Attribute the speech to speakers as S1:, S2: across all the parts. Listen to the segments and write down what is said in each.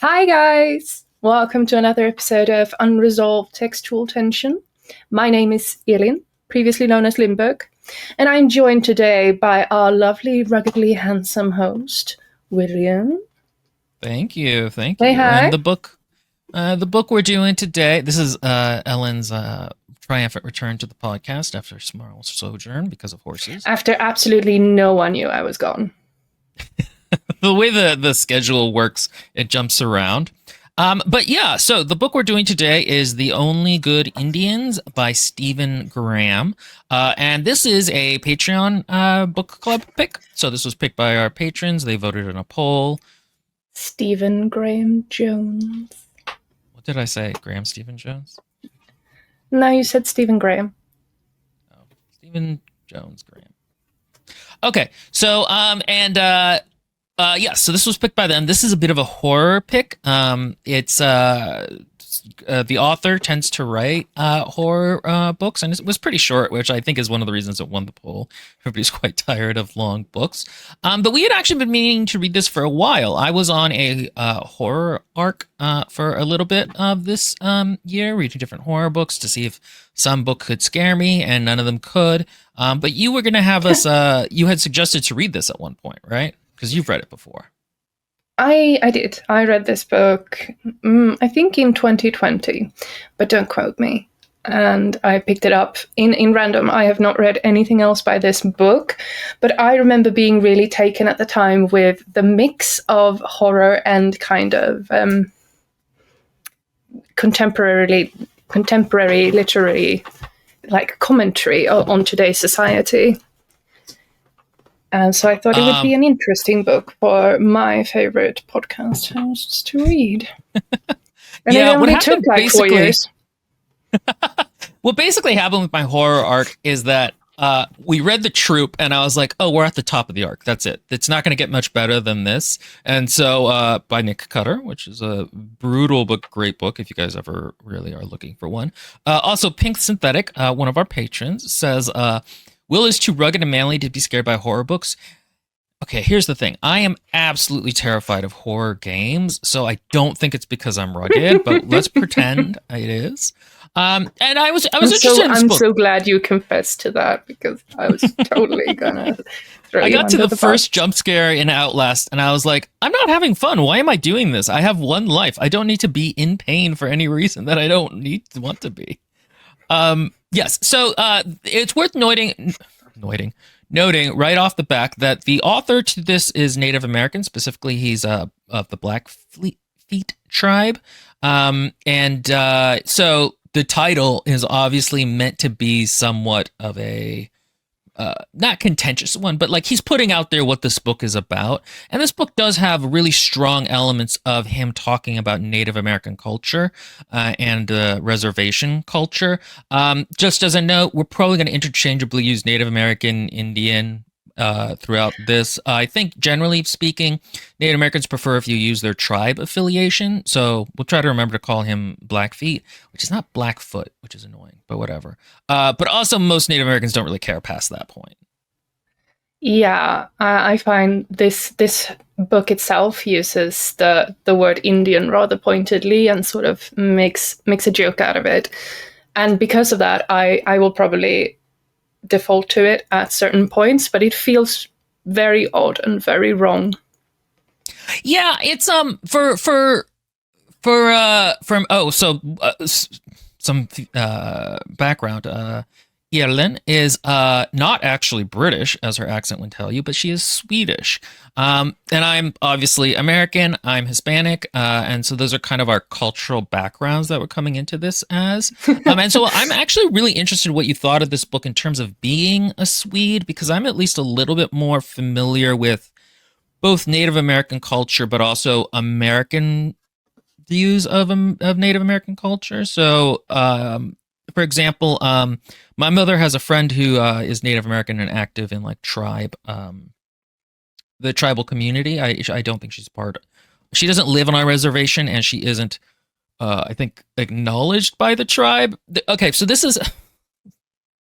S1: Hi, guys! Welcome to another episode of Unresolved Textual Tension. My name is Elin, previously known as Lindberg, and I'm joined today by our lovely, ruggedly handsome host, William.
S2: Thank you.
S1: Say hi.
S2: And the book we're doing today, this is Ellen's triumphant return to the podcast after a small sojourn because of horses.
S1: After absolutely no one knew I was gone.
S2: The way the schedule works, it jumps around. But yeah, so the book we're doing today is The Only Good Indians by Stephen Graham. And this is a Patreon book club pick. So this was picked by our patrons. They voted in a poll.
S1: Stephen Graham Jones.
S2: What did I say? Graham Stephen Jones?
S1: No, you said Stephen Graham.
S2: Oh, Stephen Jones Graham. Okay, so so this was picked by them. This is a bit of a horror pick. It's the author tends to write horror books, and it was pretty short, which I think is one of the reasons it won the poll. Everybody's quite tired of long books. But we had actually been meaning to read this for a while. I was on a horror arc for a little bit of this year, reading different horror books to see if some book could scare me, and none of them could. But you were going to have us, you had suggested to read this at one point, right? Because you've read it before.
S1: I did. I read this book, I think in 2020, but don't quote me. And I picked it up in random. I have not read anything else by this book, but I remember being really taken at the time with the mix of horror and kind of contemporary literary like commentary on today's society. And so I thought it would be an interesting book for my favorite podcast hosts to read. And
S2: yeah,
S1: it only took like 4 years.
S2: What basically happened with my horror arc is that we read The Troop, and I was like, oh, we're at the top of the arc. That's it. It's not going to get much better than this. And so by Nick Cutter, which is a brutal but great book if you guys ever really are looking for one. Also, Pink Synthetic, one of our patrons, says... Will is too rugged and manly to be scared by horror books. Okay, here's the thing. I am absolutely terrified of horror games, so I don't think it's because I'm rugged, but let's pretend it is. And I was interested in this book.
S1: I'm so glad you confessed to that, because I was totally gonna throw
S2: I
S1: you
S2: got to
S1: under
S2: the
S1: bus.
S2: first jump scare in Outlast, and I was like, I'm not having fun. Why am I doing this? I have one life. I don't need to be in pain for any reason that I don't want to be. Yes, so it's worth noting right off the back that the author to this is Native American. Specifically, he's of the Blackfeet tribe. So the title is obviously meant to be somewhat of a not contentious one, but like he's putting out there what this book is about. And this book does have really strong elements of him talking about Native American culture and reservation culture. Just as a note, we're probably going to interchangeably use Native American, Indian throughout this. I think generally speaking, Native Americans prefer if you use their tribe affiliation. So we'll try to remember to call him Blackfeet, which is not Blackfoot, which is annoying, but whatever. But also most Native Americans don't really care past that point.
S1: Yeah, I find this book itself uses the word Indian rather pointedly and sort of makes a joke out of it. And because of that, I will probably default to it at certain points, but it feels very odd and very wrong.
S2: Yeah, it's some background. Yerlin is not actually British, as her accent would tell you, but she is Swedish. And I'm obviously American, I'm Hispanic, and so those are kind of our cultural backgrounds that we're coming into this as. And so I'm actually really interested in what you thought of this book in terms of being a Swede, because I'm at least a little bit more familiar with both Native American culture, but also American views of Native American culture. So, for example, my mother has a friend who is Native American and active in like the tribal community. I don't think she's she doesn't live on our reservation, and she isn't, I think, acknowledged by the tribe. Okay, so this is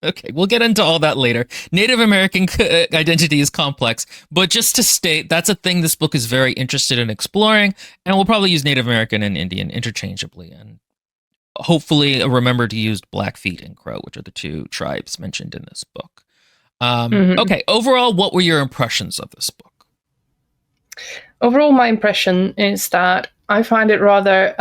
S2: Okay, we'll get into all that later. Native American identity is complex, but just to state, that's a thing this book is very interested in exploring, and we'll probably use Native American and Indian interchangeably, and hopefully remember to use Blackfeet and Crow, which are the two tribes mentioned in this book.
S1: Mhm.
S2: Okay, overall, what were your impressions of this book?
S1: Overall, my impression is that I find it rather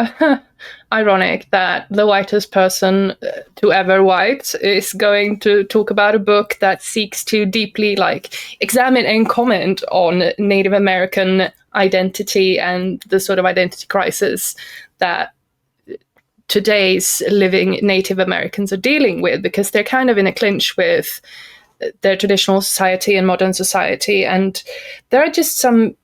S1: ironic that the whitest person to ever write is going to talk about a book that seeks to deeply examine and comment on Native American identity and the sort of identity crisis that today's living Native Americans are dealing with, because they're kind of in a clinch with their traditional society and modern society. And there are just some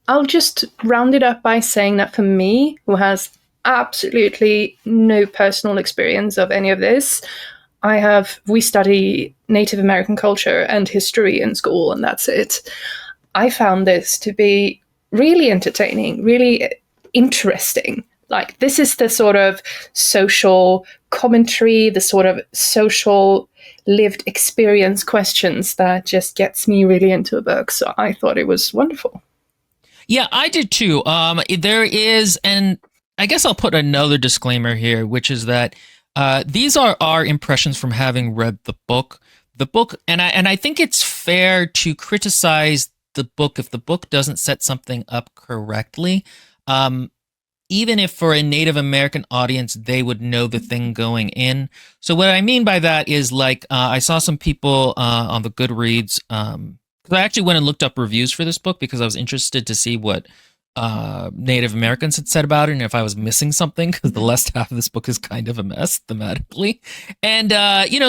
S1: I'll just round it up by saying that for me, who has absolutely no personal experience of any of this, we study Native American culture and history in school, and that's it. I found this to be really entertaining, really interesting. Like, this is the sort of social commentary, the sort of social lived experience questions that just gets me really into a book. So I thought it was wonderful.
S2: Yeah, I did too. There is, and I guess I'll put another disclaimer here, which is that these are our impressions from having read the book. The book, and I think it's fair to criticize the book if the book doesn't set something up correctly. Even if for a Native American audience, they would know the thing going in. So what I mean by that is, like, I saw some people on the Goodreads, because I actually went and looked up reviews for this book because I was interested to see what Native Americans had said about it and if I was missing something, because the last half of this book is kind of a mess thematically. And,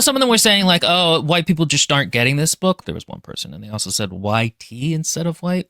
S2: some of them were saying, like, oh, white people just aren't getting this book. There was one person, and they also said YT instead of white.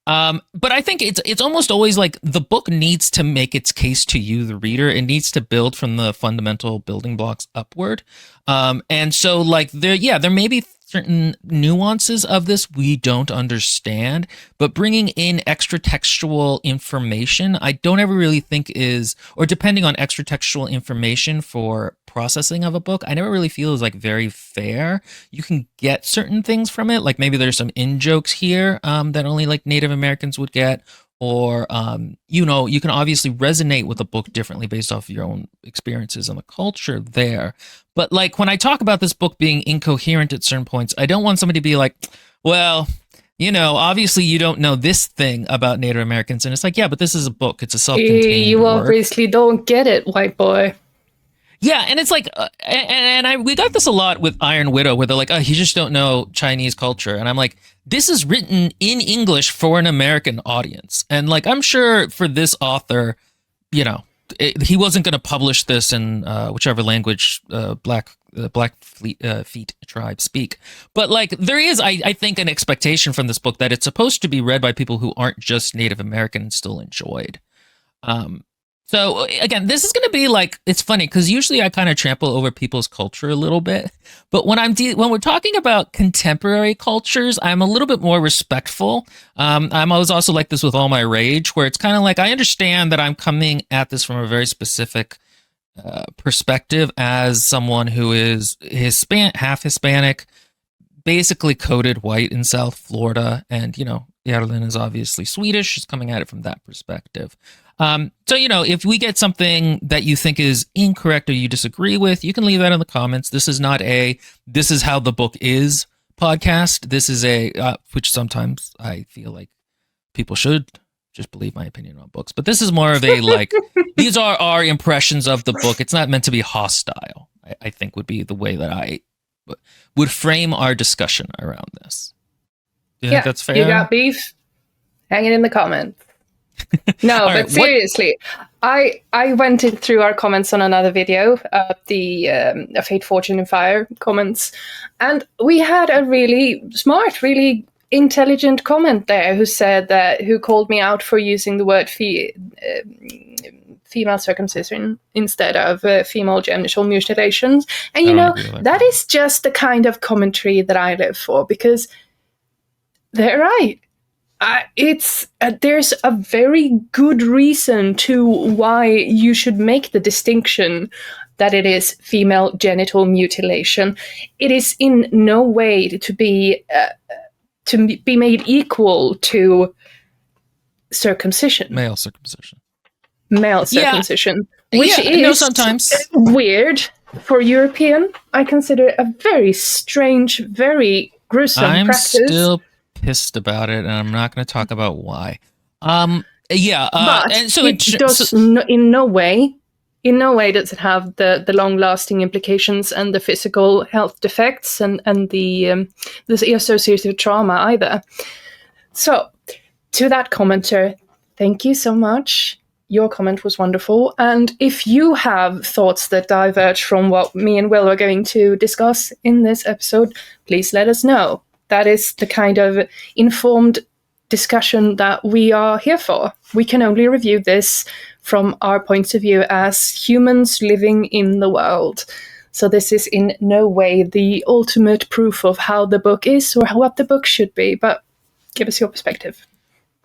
S2: But I think it's almost always like the book needs to make its case to you, the reader. It needs to build from the fundamental building blocks upward. And so, like, there may be certain nuances of this we don't understand, but bringing in extra textual information, I don't ever really think is, or depending on extra textual information for processing of a book, I never really feel is like very fair. You can get certain things from it, like maybe there's some in jokes here that only like Native Americans would get, or you can obviously resonate with a book differently based off of your own experiences and the culture there. But like when I talk about this book being incoherent at certain points, I don't want somebody to be like, well, obviously you don't know this thing about Native Americans. And it's like, yeah, but this is a book. It's a self-contained
S1: You
S2: work.
S1: obviously don't get it, white boy.
S2: Yeah, and it's like, we got this a lot with Iron Widow, where they're like, oh, you just don't know Chinese culture. And I'm like, this is written in English for an American audience. And like, I'm sure for this author, he wasn't going to publish this in whichever language Blackfeet tribe speak. But like, there is, I think, an expectation from this book that it's supposed to be read by people who aren't just Native American and still enjoyed. So again, this is going to be like, it's funny because usually I kind of trample over people's culture a little bit, but when we're talking about contemporary cultures, I'm a little bit more respectful. I was also like this with All My Rage, where it's kind of like I understand that I'm coming at this from a very specific perspective as someone who is half Hispanic, basically coded white in South Florida, and Yarlin is obviously Swedish. She's coming at it from that perspective. So, if we get something that you think is incorrect or you disagree with, you can leave that in the comments. This is not this is how the book is podcast. This is which sometimes I feel like people should just believe my opinion on books. But this is more of a, like, these are our impressions of the book. It's not meant to be hostile, I think would be the way that I would frame our discussion around this. Do you think that's fair?
S1: You got beef? Hang it in the comments. No, but seriously, I went through our comments on another video, the Fate, Fortune, and Fire comments, and we had a really smart, really intelligent comment there who called me out for using the word female circumcision instead of female genital mutilations. And that is just the kind of commentary that I live for, because they're right. There's a very good reason to why you should make the distinction that it is female genital mutilation. It is in no way to be made equal to circumcision,
S2: Male circumcision.
S1: male
S2: Yeah.
S1: circumcision, which
S2: Yeah,
S1: is
S2: no, sometimes.
S1: weird for European. I consider it a very strange, very gruesome
S2: I'm
S1: practice.
S2: still pissed about it, and I'm not going to talk about why. Yeah,
S1: But
S2: and so
S1: it does in no way does it have the long-lasting implications and the physical health defects and the associated trauma either. So, to that commenter, thank you so much. Your comment was wonderful. And if you have thoughts that diverge from what me and Will are going to discuss in this episode, please let us know. That is the kind of informed discussion that we are here for. We can only review this from our points of view as humans living in the world. So this is in no way the ultimate proof of how the book is or what the book should be, but give us your perspective.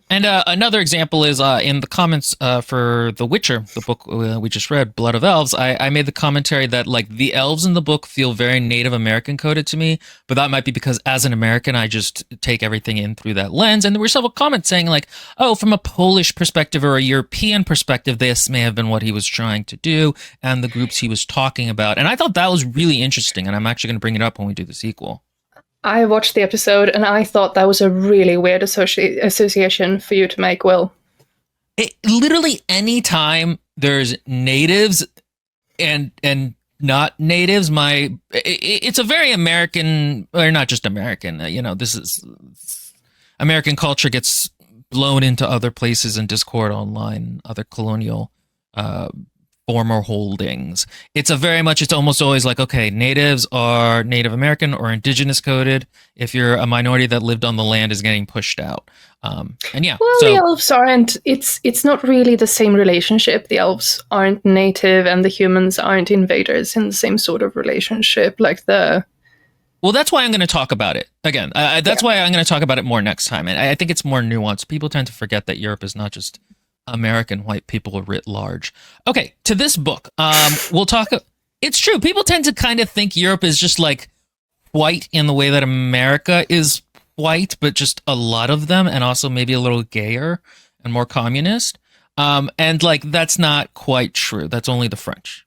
S2: And another example is in the comments for The Witcher, the book we just read, Blood of Elves. I made the commentary that like the elves in the book feel very Native American coded to me, but that might be because as an American, I just take everything in through that lens. And there were several comments saying like, oh, from a Polish perspective or a European perspective, this may have been what he was trying to do and the groups he was talking about. And I thought that was really interesting, and I'm actually going to bring it up when we do the sequel.
S1: I watched the episode and I thought that was a really weird association for you to make, Will.
S2: Literally any time there's natives and not natives, it's a very American, or not just American, this is American culture gets blown into other places in Discord online, other colonial former holdings. It's almost always like, okay, natives are Native American or indigenous coded. If you're a minority that lived on the land is getting pushed out. And yeah.
S1: Well, the elves aren't, it's not really the same relationship. The elves aren't native and the humans aren't invaders in the same sort of relationship like the...
S2: Well, that's why I'm going to talk about it. Again, that's why I'm going to talk about it more next time. And I think it's more nuanced. People tend to forget that Europe is not just American white people writ large. Okay, to this book, we'll talk. It's true. People tend to kind of think Europe is just like white in the way that America is white, but just a lot of them, and also maybe a little gayer and more communist. And like that's not quite true. That's only the French.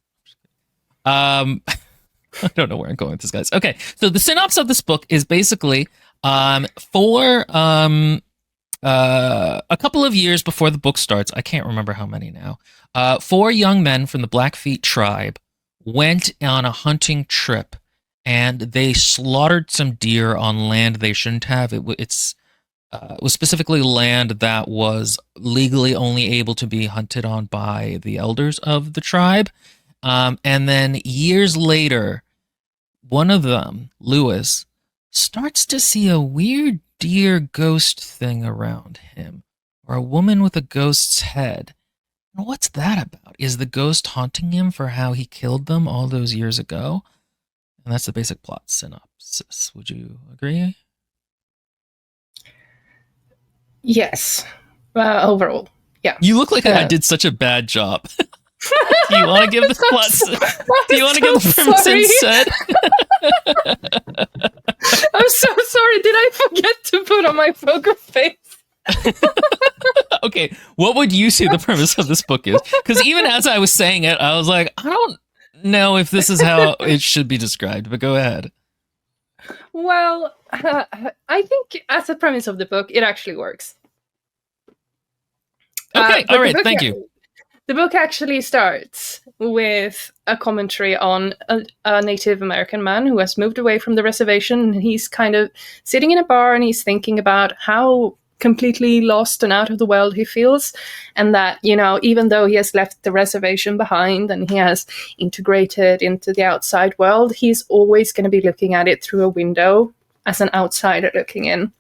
S2: I don't know where I'm going with this, guys. Okay, so the synopsis of this book is basically for a couple of years before the book starts, I can't remember how many now, 4 young men from the Blackfeet tribe went on a hunting trip, and they slaughtered some deer on land they shouldn't have. It was specifically land that was legally only able to be hunted on by the elders of the tribe. And then years later, one of them, Lewis, starts to see a weird deer ghost thing around him, or a woman with a ghost's head. And what's that about? Is the ghost haunting him for how he killed them all those years ago? And that's the basic plot synopsis. Would you agree?
S1: Yes. Overall, yeah.
S2: You look like I did such a bad job. Do you want to give the plot? Do you want to give the premise instead?
S1: I'm so sorry. Did I forget to put on my poker face?
S2: Okay, what would you say the premise of this book is? Because even as I was saying it, I was like, I don't know if this is how it should be described, but go ahead.
S1: Well, I think as a premise of the book, it actually works.
S2: Okay, all right, thank you.
S1: The book actually starts with a commentary on a Native American man who has moved away from the reservation, and he's kind of sitting in a bar and he's thinking about how completely lost and out of the world he feels, and that, even though he has left the reservation behind and he has integrated into the outside world, he's always going to be looking at it through a window as an outsider looking in.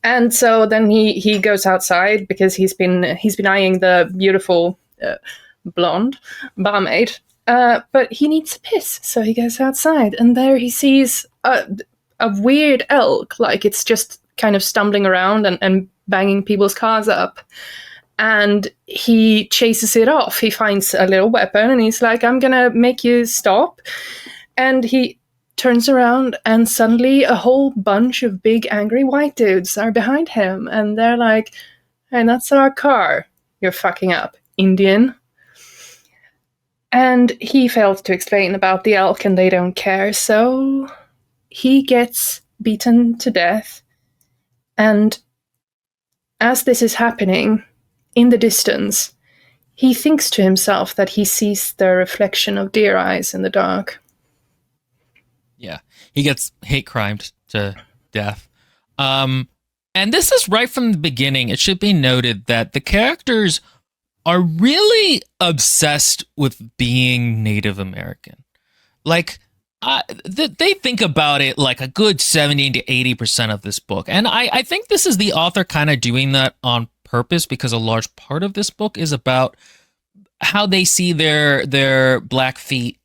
S1: And so then he goes outside because he's been eyeing the beautiful blonde barmaid, but he needs to piss, so he goes outside, and there he sees a weird elk, like it's just kind of stumbling around and banging people's cars up. and he chases it off. He finds a little weapon and he's like, I'm gonna make you stop. And he turns around and suddenly a whole bunch of big angry white dudes are behind him. And they're like, hey, that's our car. You're fucking up, Indian. And he fails to explain about the elk and they don't care. So he gets beaten to death. And as this is happening, in the distance, he thinks to himself that he sees the reflection of deer eyes in the dark.
S2: Yeah, he gets hate crimed to death. And this is right from the beginning. It should be noted that the characters are really obsessed with being Native American. Like, they think about it like a good 70 to 80% of this book. And I think this is the author kind of doing that on purpose, because a large part of this book is about how they see their Blackfeet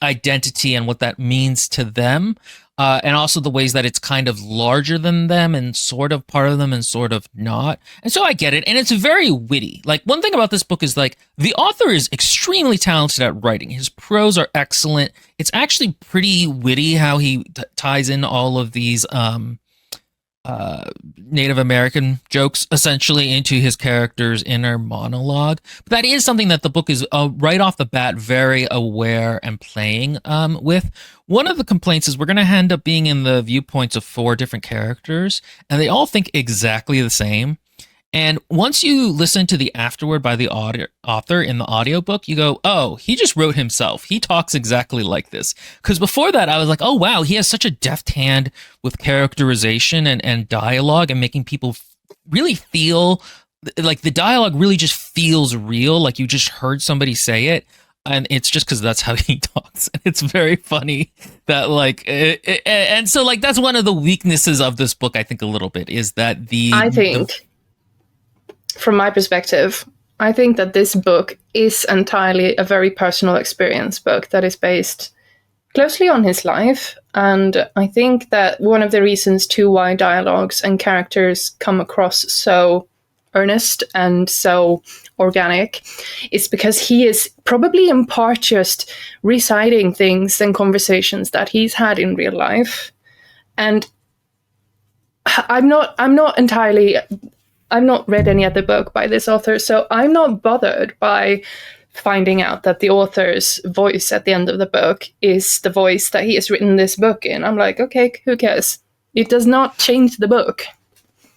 S2: identity and what that means to them, and also the ways that it's kind of larger than them and sort of part of them and sort of not. And so I get it, and it's very witty. Like, one thing about this book is, like, the author is extremely talented at writing. His prose are excellent. It's actually pretty witty how he ties in all of these Native American jokes essentially into his character's inner monologue. But that is something that the book is right off the bat very aware and playing with. One of the complaints is we're going to end up being in the viewpoints of 4 different characters, and they all think exactly the same. And once you listen to the afterword by the author in the audiobook, you go, oh, he just wrote himself. He talks exactly like this. Because before that, I was like, oh, wow, he has such a deft hand with characterization and dialogue and making people really feel like the dialogue really just feels real, like you just heard somebody say it. And it's just because that's how he talks. It's very funny that, like, and so, like, that's one of the weaknesses of this book, I think, a little bit, is that
S1: I think, from my perspective, I think that this book is entirely a very personal experience book that is based closely on his life. And I think that one of the reasons too why dialogues and characters come across so earnest and so organic is because he is probably in part just reciting things and conversations that he's had in real life. And I've not read any other book by this author, so I'm not bothered by finding out that the author's voice at the end of the book is the voice that he has written this book in. I'm like, okay, who cares? It does not change the book.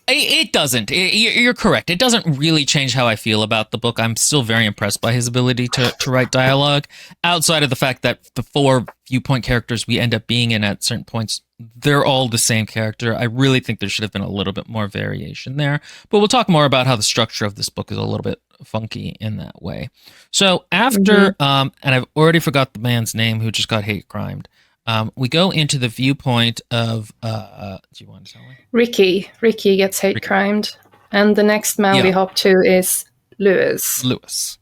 S2: It doesn't. You're correct. It doesn't really change how I feel about the book. I'm still very impressed by his ability to write dialogue, outside of the fact that the 4 viewpoint characters we end up being in at certain points, they're all the same character. I really think there should have been a little bit more variation there. But we'll talk more about how the structure of this book is a little bit funky in that way. So after, and I've already forgot the man's name who just got hate crimed. We go into the viewpoint of, do you want to tell me?
S1: Ricky gets hate crimed. And the next man we hop to is Lewis.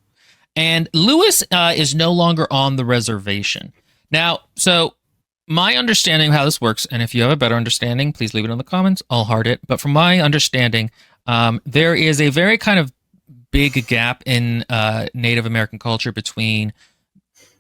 S2: And Lewis is no longer on the reservation. Now, so my understanding of how this works, and if you have a better understanding, please leave it in the comments. I'll heart it. But from my understanding, there is a very kind of big gap in Native American culture between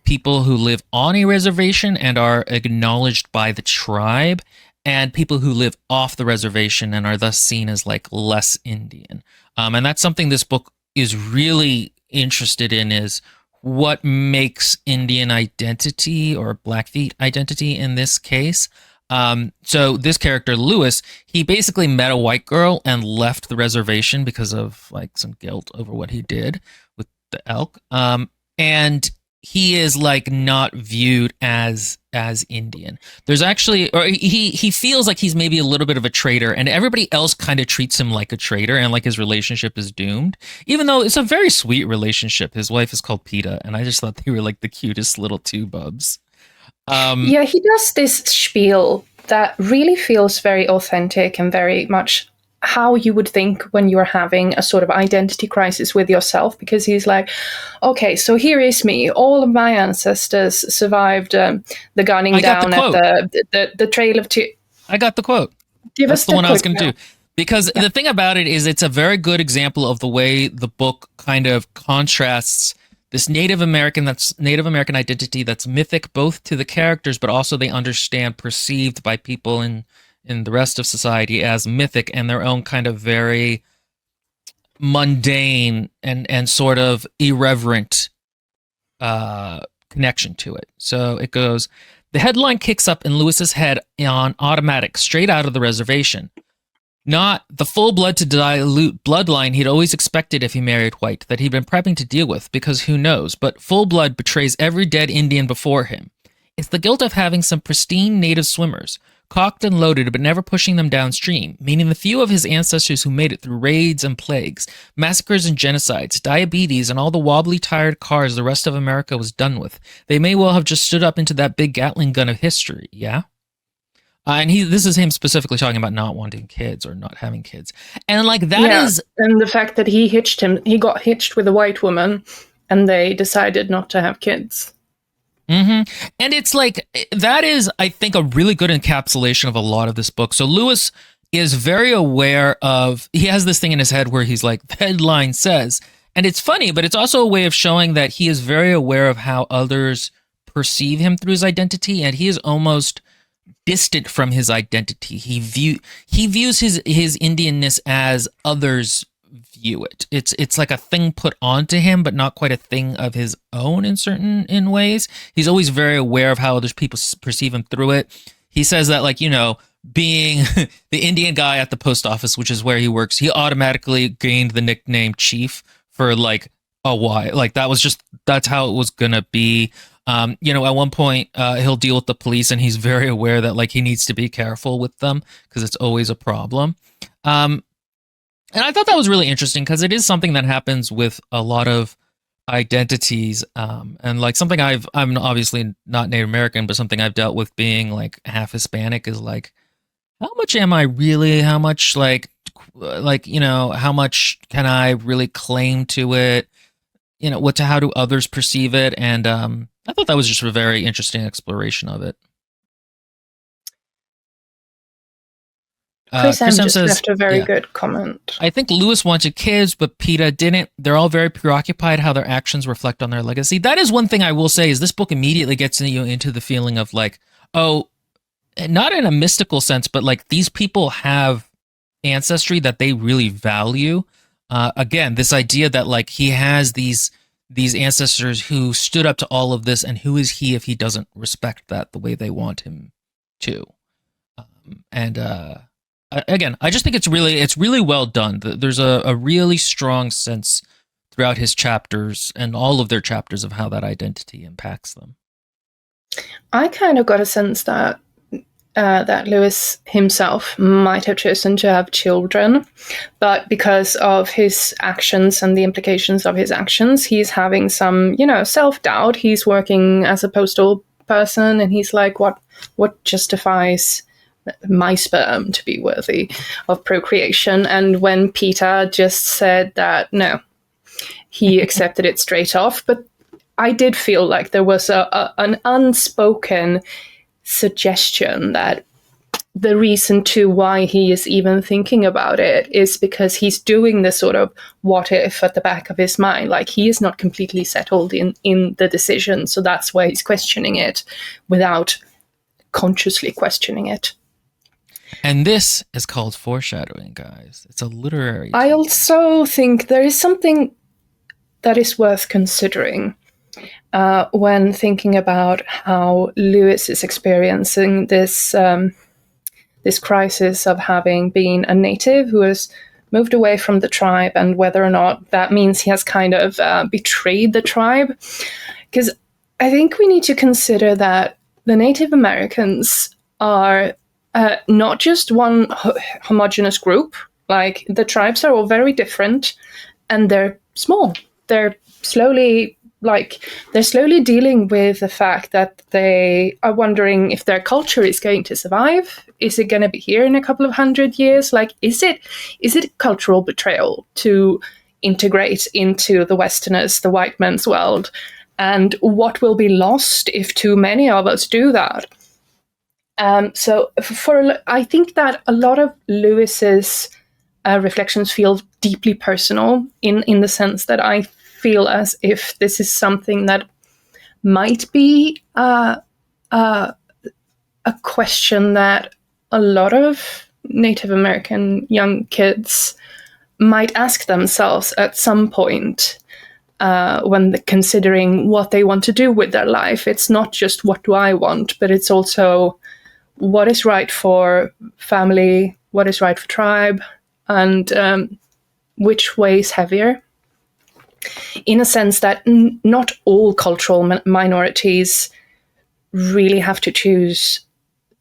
S2: people who live on a reservation and are acknowledged by the tribe, and people who live off the reservation and are thus seen as like less Indian. And that's something this book is really interested in, is what makes Indian identity, or Blackfeet identity in this case. So this character, Lewis, he basically met a white girl and left the reservation because of like some guilt over what he did with the elk. And he is like not viewed as Indian. There's actually, or he feels like he's maybe a little bit of a traitor, and everybody else kind of treats him like a traitor, and like his relationship is doomed, even though it's a very sweet relationship. His wife is called PETA, and I just thought they were like the cutest little 2 bubs.
S1: Yeah, he does this spiel that really feels very authentic and very much how you would think when you're having a sort of identity crisis with yourself, because he's like, okay, so here is me. All of my ancestors survived the gunning down at the Trail of Tears.
S2: I got the quote.
S1: Give
S2: That's
S1: us
S2: the one I was going to do. Because
S1: Yeah.
S2: the thing about it is, it's a very good example of the way the book kind of contrasts this Native American identity that's mythic both to the characters, but also they understand perceived by people in the rest of society as mythic and their own kind of very mundane and sort of irreverent connection to it. So it goes, the headline kicks up in Lewis's head on automatic, straight out of the reservation. Not the full blood to dilute bloodline he'd always expected if he married white, that he'd been prepping to deal with, because who knows, but full blood betrays every dead Indian before him. It's the guilt of having some pristine native swimmers, cocked and loaded but never pushing them downstream, meaning the few of his ancestors who made it through raids and plagues, massacres and genocides, diabetes, and all the wobbly, tired cars the rest of America was done with. They may well have just stood up into that big Gatling gun of history, yeah? And this is him specifically talking about not wanting kids or not having kids. And like that is,
S1: and the fact that he got hitched with a white woman and they decided not to have kids.
S2: and it's like, that is, I think, a really good encapsulation of a lot of this book. So Lewis is very aware of, he has this thing in his head where he's like, the headline says, and it's funny, but it's also a way of showing that he is very aware of how others perceive him through his identity, and he is almost distant from his identity. He views his Indianness as others view it. It's like a thing put onto him, but not quite a thing of his own in ways. He's always very aware of how other people perceive him through it. He says that, like, you know, being the Indian guy at the post office, which is where he works, he automatically gained the nickname Chief for like a while. Like that's how it was gonna be. You know, at one point, he'll deal with the police, and he's very aware that like he needs to be careful with them because it's always a problem. And I thought that was really interesting because it is something that happens with a lot of identities, and like something I'm obviously not Native American, but something I've dealt with being like half Hispanic is like, how much am I really? How much like you know, how much can I really claim to it? You know, how do others perceive it? And I thought that was just a very interesting exploration of it.
S1: Chris M just
S2: says,
S1: left a very
S2: yeah,
S1: good comment.
S2: I think Lewis wanted kids, but PETA didn't. They're all very preoccupied how their actions reflect on their legacy. That is one thing I will say, is this book immediately gets you into the feeling of like, oh, not in a mystical sense, but like these people have ancestry that they really value. Again, this idea that like he has these ancestors who stood up to all of this, and who is he if he doesn't respect that the way they want him to? And again, I just think it's really well done. There's a really strong sense throughout his chapters and all of their chapters of how that identity impacts them.
S1: I kind of got a sense that that Lewis himself might have chosen to have children, but because of his actions and the implications of his actions, he's having some, you know, self-doubt. He's working as a postal person, and he's like, what justifies my sperm to be worthy of procreation? And when PETA just said that no, he accepted it straight off. But I did feel like there was an unspoken suggestion that the reason to why he is even thinking about it is because he's doing this sort of what if at the back of his mind. Like, he is not completely settled in the decision, so that's why he's questioning it without consciously questioning it.
S2: And this is called foreshadowing, guys. It's a literary
S1: I also think there is something that is worth considering when thinking about how Lewis is experiencing this this crisis of having been a native who has moved away from the tribe, and whether or not that means he has kind of betrayed the tribe. Because I think we need to consider that the Native Americans are not just one homogenous group. Like, the tribes are all very different, and they're small. They're slowly dealing with the fact that they are wondering if their culture is going to survive. Is it going to be here in a couple of 100 years? Like, is it cultural betrayal to integrate into the Westerners, the white man's world? And what will be lost if too many of us do that? So I think that a lot of Lewis's reflections feel deeply personal in the sense that I feel as if this is something that might be a question that a lot of Native American young kids might ask themselves at some point when considering what they want to do with their life. It's not just what do I want, but it's also what is right for family, what is right for tribe, and which way is heavier. In a sense that not all cultural minorities really have to choose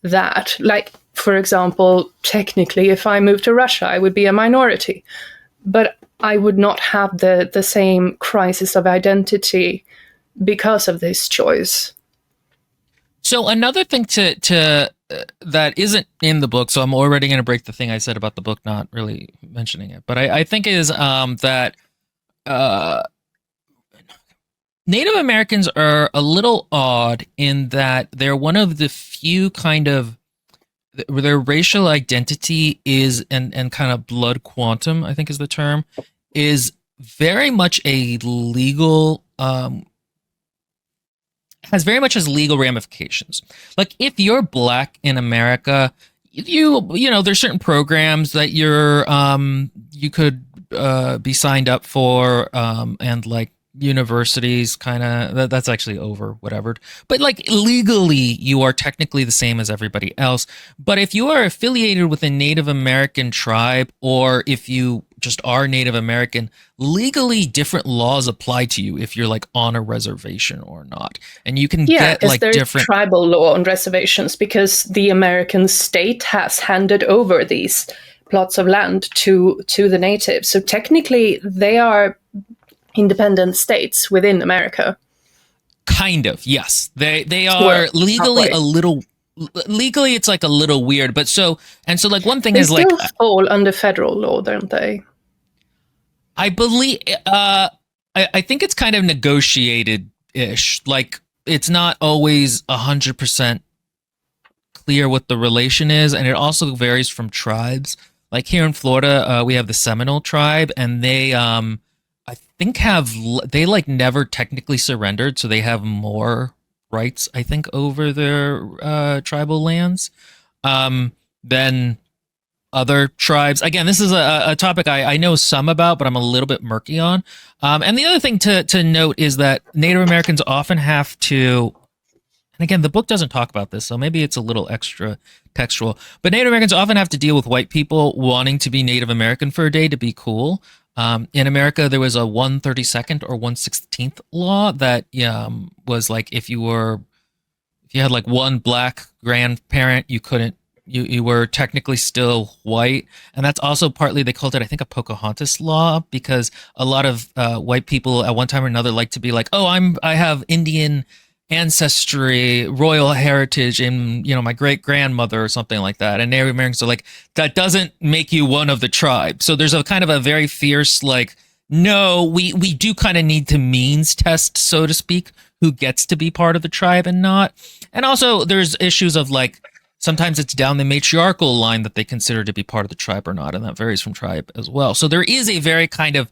S1: that. Like, for example, technically, if I moved to Russia, I would be a minority, but I would not have the same crisis of identity because of this choice.
S2: So another thing to that isn't in the book, so I'm already going to break the thing I said about the book not really mentioning it, but I think is that Native Americans are a little odd in that they're one of the few kind of their racial identity is and kind of blood quantum, I think is the term, is very much a legal has very much as legal ramifications. Like if you're black in America, you know there's certain programs that you could be signed up for and like universities kind of that's actually over whatever, but like legally you are technically the same as everybody else. But if you are affiliated with a Native American tribe, or if you just are Native American, legally different laws apply to you if you're like on a reservation or not, and you can get like
S1: there's
S2: different
S1: tribal law on reservations because the American state has handed over these plots of land to the natives, so technically they are independent states within America.
S2: Kind of, yes. They are legally a little legally it's like a little weird, but so like one thing
S1: they
S2: is like
S1: fall under federal law, don't they?
S2: I believe I think it's kind of negotiated ish. Like it's not always 100% clear what the relation is, and it also varies from tribes. Like here in Florida, we have the Seminole tribe, and they I think they like never technically surrendered, so they have more rights I think over their tribal lands than other tribes. Again, this is a topic I know some about, but I'm a little bit murky on. And the other thing to note is that Native Americans often have to, and again, the book doesn't talk about this, so maybe it's a little extra textual, but Native Americans often have to deal with white people wanting to be Native American for a day to be cool. In America, there was a 1/32 or 1/16 law that was like if you had like one black grandparent, you were technically still white. And that's also partly, they called it, I think, a Pocahontas law, because a lot of white people at one time or another like to be like, oh, I have Indian ancestry, royal heritage in my great grandmother or something like that, and Native Americans are like, that doesn't make you one of the tribe. So there's a kind of a very fierce like, no, we do kind of need to means test, so to speak, who gets to be part of the tribe and not. And also there's issues of like sometimes it's down the matriarchal line that they consider to be part of the tribe or not, and that varies from tribe as well. So there is a very kind of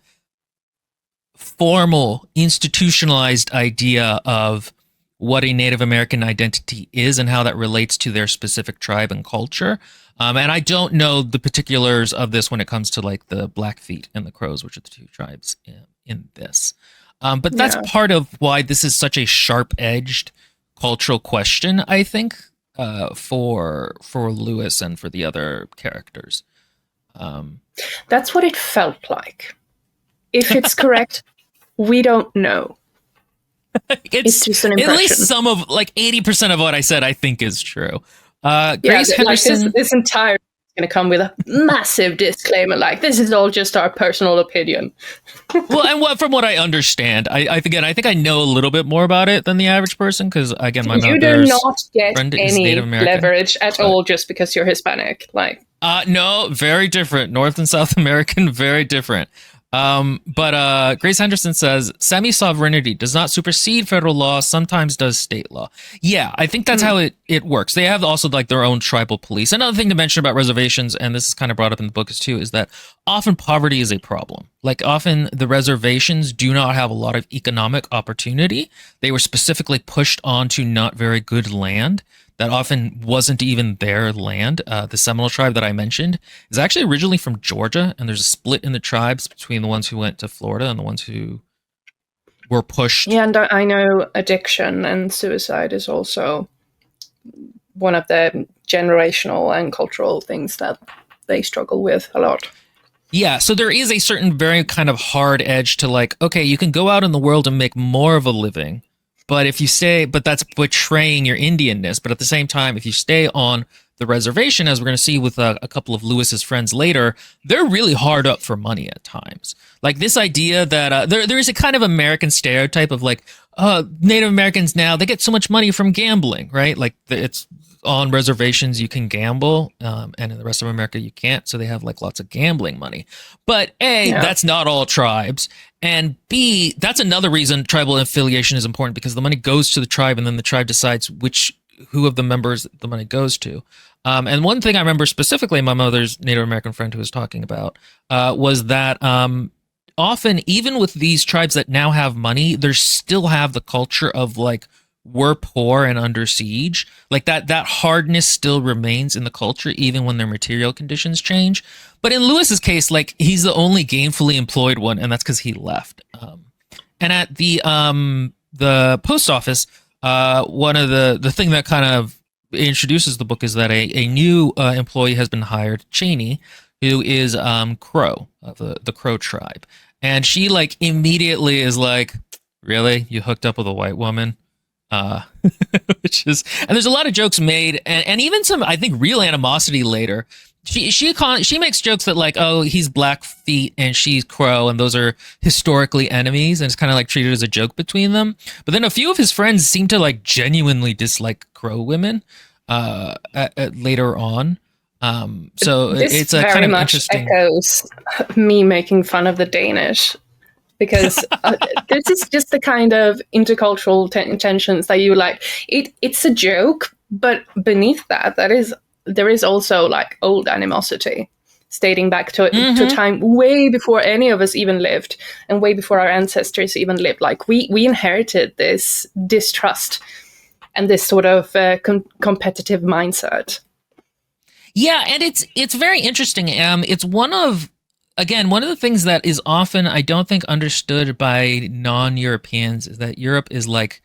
S2: formal institutionalized idea of what a Native American identity is and how that relates to their specific tribe and culture. And I don't know the particulars of this when it comes to like the Blackfeet and the Crows, which are the two tribes in this. But that's part of why this is such a sharp-edged cultural question, I think, for Lewis and for the other characters.
S1: That's what it felt like. If it's correct, we don't know. It's just an impression.
S2: At least some of, like 80% of what I said, I think is true. Grace Henderson.
S1: Like this entire going to come with a massive disclaimer, like this is all just our personal opinion.
S2: Well, and from what I understand, I think I know a little bit more about it than the average person, because again, my
S1: you do not get any leverage at all just because you're Hispanic. Like,
S2: no, very different. North and South American, very different. But Grace Henderson says semi-sovereignty does not supersede federal law, sometimes does state law. Yeah, I think that's how it works. They have also like their own tribal police. Another thing to mention about reservations, and this is kind of brought up in the book too, is that often poverty is a problem. Like often the reservations do not have a lot of economic opportunity. They were specifically pushed onto not very good land that often wasn't even their land. The Seminole tribe that I mentioned is actually originally from Georgia, and there's a split in the tribes between the ones who went to Florida and the ones who were pushed.
S1: Yeah, and I know addiction and suicide is also one of the generational and cultural things that they struggle with a lot.
S2: Yeah, so there is a certain very kind of hard edge to like, okay, you can go out in the world and make more of a living, but if you stay, but that's betraying your Indianness. But at the same time, if you stay on the reservation, as we're going to see with a couple of Lewis's friends later, they're really hard up for money at times. Like this idea that there is a kind of American stereotype of like, Native Americans now, they get so much money from gambling, right? Like it's on reservations you can gamble, and in the rest of America you can't, so they have like lots of gambling money. But A, that's not all tribes, and B, that's another reason tribal affiliation is important, because the money goes to the tribe and then the tribe decides who of the members the money goes to. And one thing I remember specifically my mother's Native American friend who was talking about was that often, even with these tribes that now have money, they still have the culture of like, we're poor and under siege. Like that hardness still remains in the culture, even when their material conditions change. But in Lewis's case, like he's the only gainfully employed one, and that's because he left. And at the post office, one of the thing that kind of introduces the book is that a new employee has been hired, Cheney, who is Crow of the Crow tribe, and she like immediately is like, "Really, you hooked up with a white woman?" Which is, and there's a lot of jokes made, and even some, I think, real animosity later. She makes jokes that like, oh, he's Blackfeet and she's Crow, and those are historically enemies, and it's kind of like treated as a joke between them. But then a few of his friends seem to like genuinely dislike Crow women later on. So
S1: this
S2: it's a
S1: very
S2: kind of
S1: much
S2: interesting.
S1: echoes me making fun of the Danish, because this is just the kind of intercultural tensions that you like. It's a joke, but beneath that, there is also like old animosity, dating back to time way before any of us even lived, and way before our ancestors even lived. Like we inherited this distrust and this sort of competitive mindset.
S2: Yeah, and it's very interesting. It's one of the things that is often, I don't think, understood by non-Europeans is that Europe is like,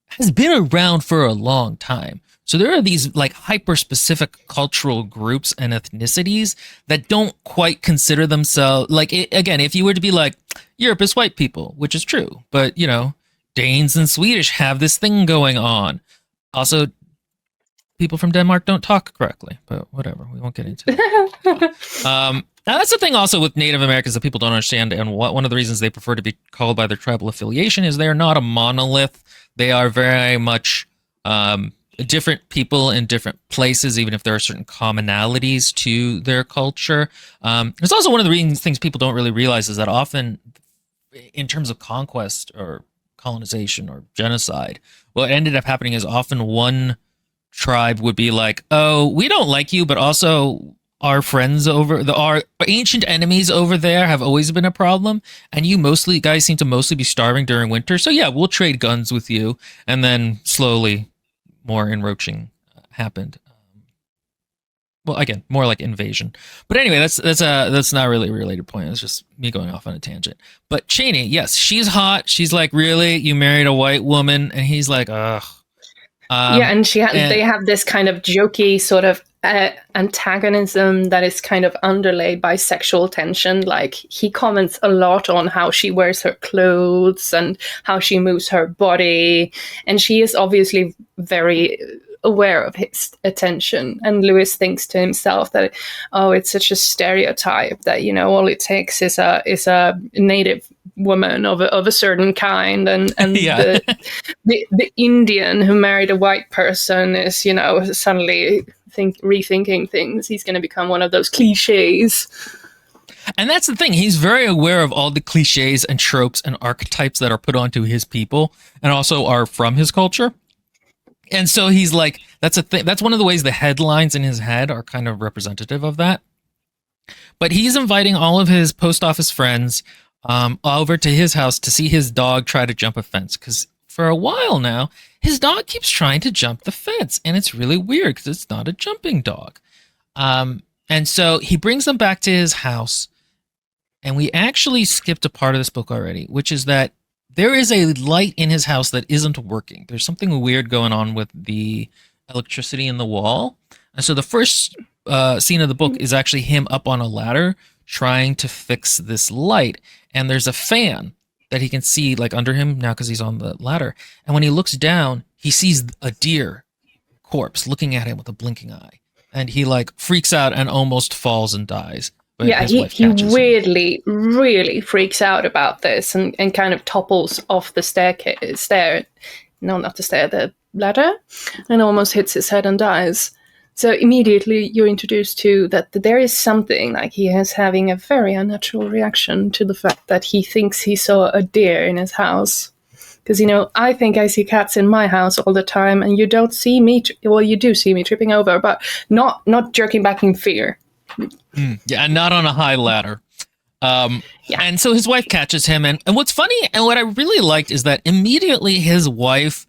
S2: has been around for a long time. So there are these like hyper-specific cultural groups and ethnicities that don't quite consider themselves, like, again, if you were to be like, Europe is white people, which is true, but, you know, Danes and Swedish have this thing going on. Also, people from Denmark don't talk correctly, but whatever, we won't get into it. Now, that's the thing also with Native Americans that people don't understand, and one of the reasons they prefer to be called by their tribal affiliation is they are not a monolith. They are very much different people in different places, even if there are certain commonalities to their culture. It's also one of the things people don't really realize is that often, in terms of conquest or colonization or genocide, what ended up happening is often one tribe would be like, oh, we don't like you, but also our friends our ancient enemies over there have always been a problem, and you guys seem to mostly be starving during winter, so yeah, we'll trade guns with you. And then slowly more enroaching happened. Well, again, more like invasion. But anyway, that's not really a related point. It's just me going off on a tangent. But Cheney, yes, she's hot. She's like, really, you married a white woman? And he's like, ugh.
S1: Yeah, and they have this kind of jokey sort of antagonism that is kind of underlaid by sexual tension. Like he comments a lot on how she wears her clothes and how she moves her body, and she is obviously very aware of his attention. And Lewis thinks to himself that, oh, it's such a stereotype that, you know, all it takes is a native woman of a certain kind, and yeah. the Indian who married a white person is, you know, suddenly rethinking things. He's going to become one of those cliches.
S2: And that's the thing. He's very aware of all the cliches and tropes and archetypes that are put onto his people and also are from his culture. And so he's like, that's a thing. That's one of the ways the headlines in his head are kind of representative of that. But he's inviting all of his post office friends over to his house to see his dog try to jump a fence. Because for a while now, his dog keeps trying to jump the fence. And it's really weird because it's not a jumping dog. And so he brings them back to his house. And we actually skipped a part of this book already, which is that there is a light in his house that isn't working. There's something weird going on with the electricity in the wall. And so the first scene of the book is actually him up on a ladder trying to fix this light. And there's a fan that he can see like under him now because he's on the ladder. And when he looks down, he sees a deer corpse looking at him with a blinking eye. And he like freaks out and almost falls and dies. But
S1: yeah, he weirdly really freaks out about this and kind of topples off the the ladder, and almost hits his head and dies. So immediately you're introduced to that there is something, like he is having a very unnatural reaction to the fact that he thinks he saw a deer in his house. Because, I think I see cats in my house all the time, and you don't see me, well, you do see me tripping over, but not jerking back in fear.
S2: Yeah, not on a high ladder. Yeah. And so his wife catches him, and what's funny and what I really liked is that immediately his wife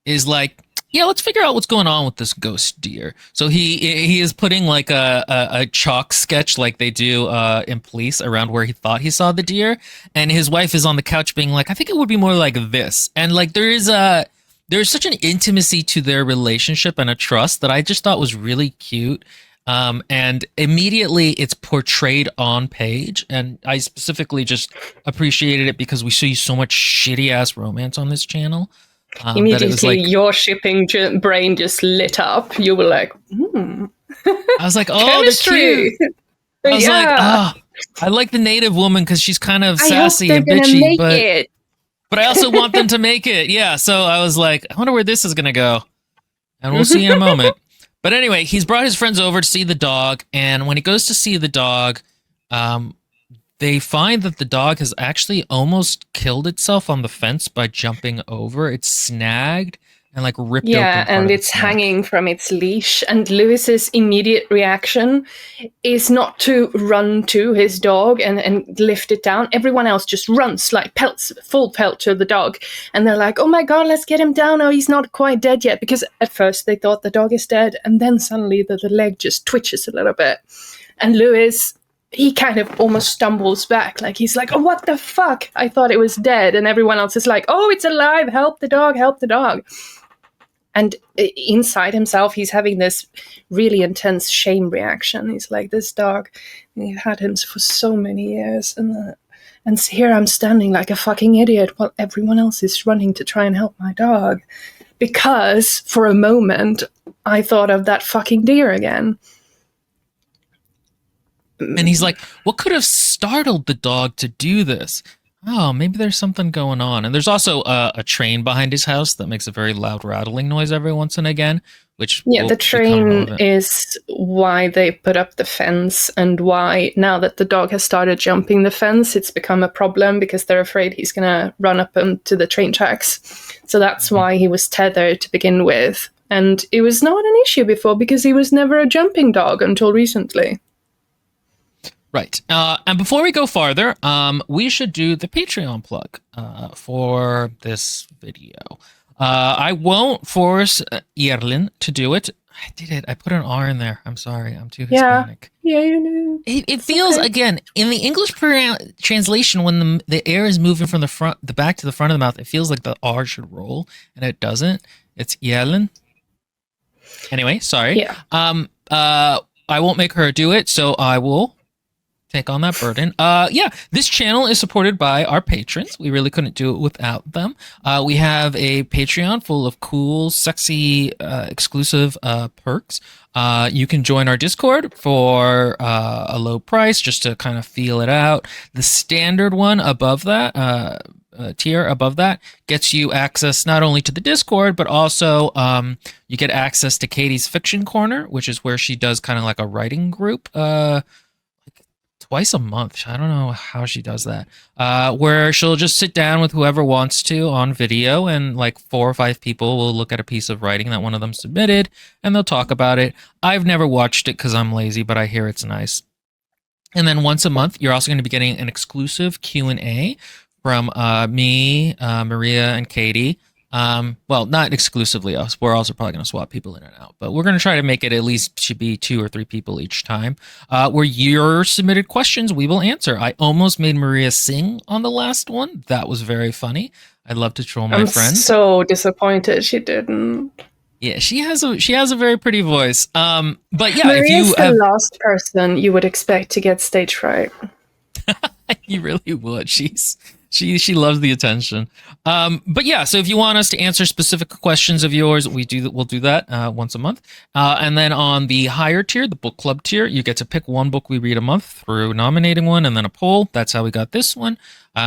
S2: is like, yeah, let's figure out what's going on with this ghost deer. So he is putting like a chalk sketch like they do in police around where he thought he saw the deer, and his wife is on the couch being like, I think it would be more like this. And like there's such an intimacy to their relationship and a trust that I just thought was really cute. And immediately it's portrayed on page, and I specifically just appreciated it because we see so much shitty ass romance on this channel.
S1: Immediately, your shipping brain just lit up. You were like,
S2: I was like, oh, they're cute. I was like, oh, I like the native woman because she's kind of sassy and bitchy, but I also want them to make it. Yeah, so I was like, I wonder where this is gonna go, and we'll see in a moment. But anyway, he's brought his friends over to see the dog, and when he goes to see the dog, they find that the dog has actually almost killed itself on the fence by jumping over. It's snagged and like ripped open.
S1: Yeah, and it's hanging from its leash. And Lewis's immediate reaction is not to run to his dog and lift it down. Everyone else just runs like pelts, full pelt to the dog. And they're like, oh my God, let's get him down. Oh, he's not quite dead yet. Because at first they thought the dog is dead. And then suddenly the leg just twitches a little bit. And Lewis, he kind of almost stumbles back. Like he's like, oh, what the fuck? I thought it was dead. And everyone else is like, oh, it's alive. Help the dog, help the dog. And inside himself, he's having this really intense shame reaction. He's like, this dog, you've had him for so many years. And here I'm standing like a fucking idiot while everyone else is running to try and help my dog. Because for a moment, I thought of that fucking deer again.
S2: And he's like, what could have startled the dog to do this? Oh, maybe there's something going on. And there's also a train behind his house that makes a very loud rattling noise every once and again, which
S1: the train is why they put up the fence, and why now that the dog has started jumping the fence, it's become a problem because they're afraid he's going to run up into the train tracks. So that's why he was tethered to begin with. And it was not an issue before because he was never a jumping dog until recently.
S2: Right. And before we go farther, we should do the Patreon plug for this video. I won't force Yerlin to do it. I did it. I put an R in there. I'm sorry. I'm too Hispanic.
S1: Yeah, you know.
S2: It feels, okay. Again, in the English translation, when the air is moving from the back to the front of the mouth, it feels like the R should roll, and it doesn't. It's Yerlin. Anyway, sorry.
S1: Yeah.
S2: I won't make her do it, so I will take on that burden. This channel is supported by our patrons. We really couldn't do it without them. We have a Patreon full of cool, sexy, exclusive perks. You can join our Discord for a low price just to kind of feel it out. The standard one above that, tier above that, gets you access not only to the Discord, but also you get access to Katie's Fiction Corner, which is where she does kind of like a writing group twice a month. I don't know how she does that. Where she'll just sit down with whoever wants to on video, and like 4 or 5 people will look at a piece of writing that one of them submitted, and they'll talk about it. I've never watched it because I'm lazy, but I hear it's nice. And then once a month, you're also going to be getting an exclusive Q&A from me, Maria, and Katie. Well, not exclusively us. We're also probably going to swap people in and out, but we're going to try to make it at least should be 2 or 3 people each time. Where your submitted questions, we will answer. I almost made Maria sing on the last one. That was very funny. I'd love to troll my
S1: I'm
S2: friends.
S1: so disappointed she didn't.
S2: Yeah, she has a very pretty voice. But yeah,
S1: Maria's
S2: if you
S1: the
S2: have,
S1: last person you would expect to get stage fright.
S2: you really would. She loves the attention. But yeah, so if you want us to answer specific questions of yours, we'll do that once a month. And then on the higher tier, the book club tier, you get to pick one book we read a month through nominating one and then a poll. That's how we got this one.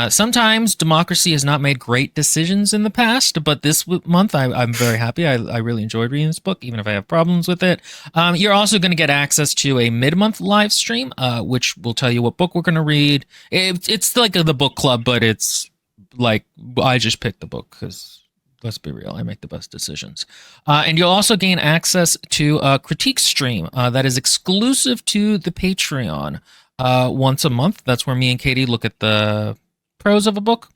S2: Sometimes democracy has not made great decisions in the past, but this month I'm very happy. I really enjoyed reading this book, even if I have problems with it. You're also going to get access to a mid-month live stream, which will tell you what book we're going to read. It's like the book club, but it's like I just picked the book because let's be real, I make the best decisions. And you'll also gain access to a critique stream that is exclusive to the Patreon once a month. That's where me and Katie look at the prose of a book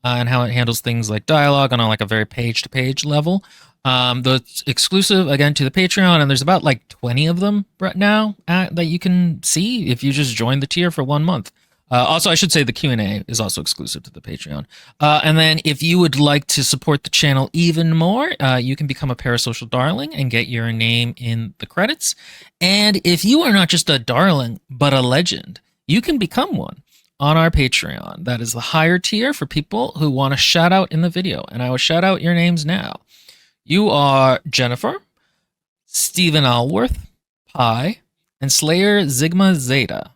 S2: and how it handles things like dialogue on like a very page-to-page level. That's exclusive again to the Patreon, and there's about like 20 of them right now that you can see if you just join the tier for 1 month. Also, I should say the Q&A is also exclusive to the Patreon. And then if you would like to support the channel even more, you can become a Parasocial Darling and get your name in the credits. And if you are not just a darling, but a legend, you can become one on our Patreon. That is the higher tier for people who want a shout out in the video. And I will shout out your names now. You are Jennifer, Stephen Alworth, Pi, and Slayer Sigma Zeta.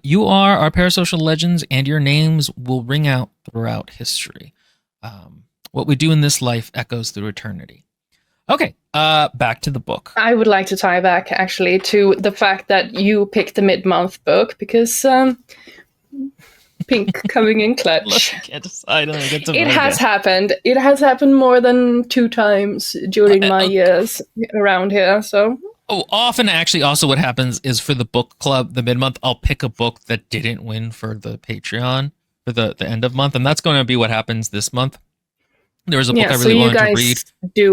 S2: You are our parasocial legends, and your names will ring out throughout history. What we do in this life echoes through eternity. Okay, back to the book.
S1: I would like to tie back actually to the fact that you picked the mid-month book because Pink coming in clutch.
S2: I can't decide. I get to
S1: It has happened. It has happened more than 2 times during my years around here. So.
S2: Oh, often actually also what happens is for the book club, the mid-month, I'll pick a book that didn't win for the Patreon for the end of month, and that's going to be what happens this month. There was a book I really wanted to read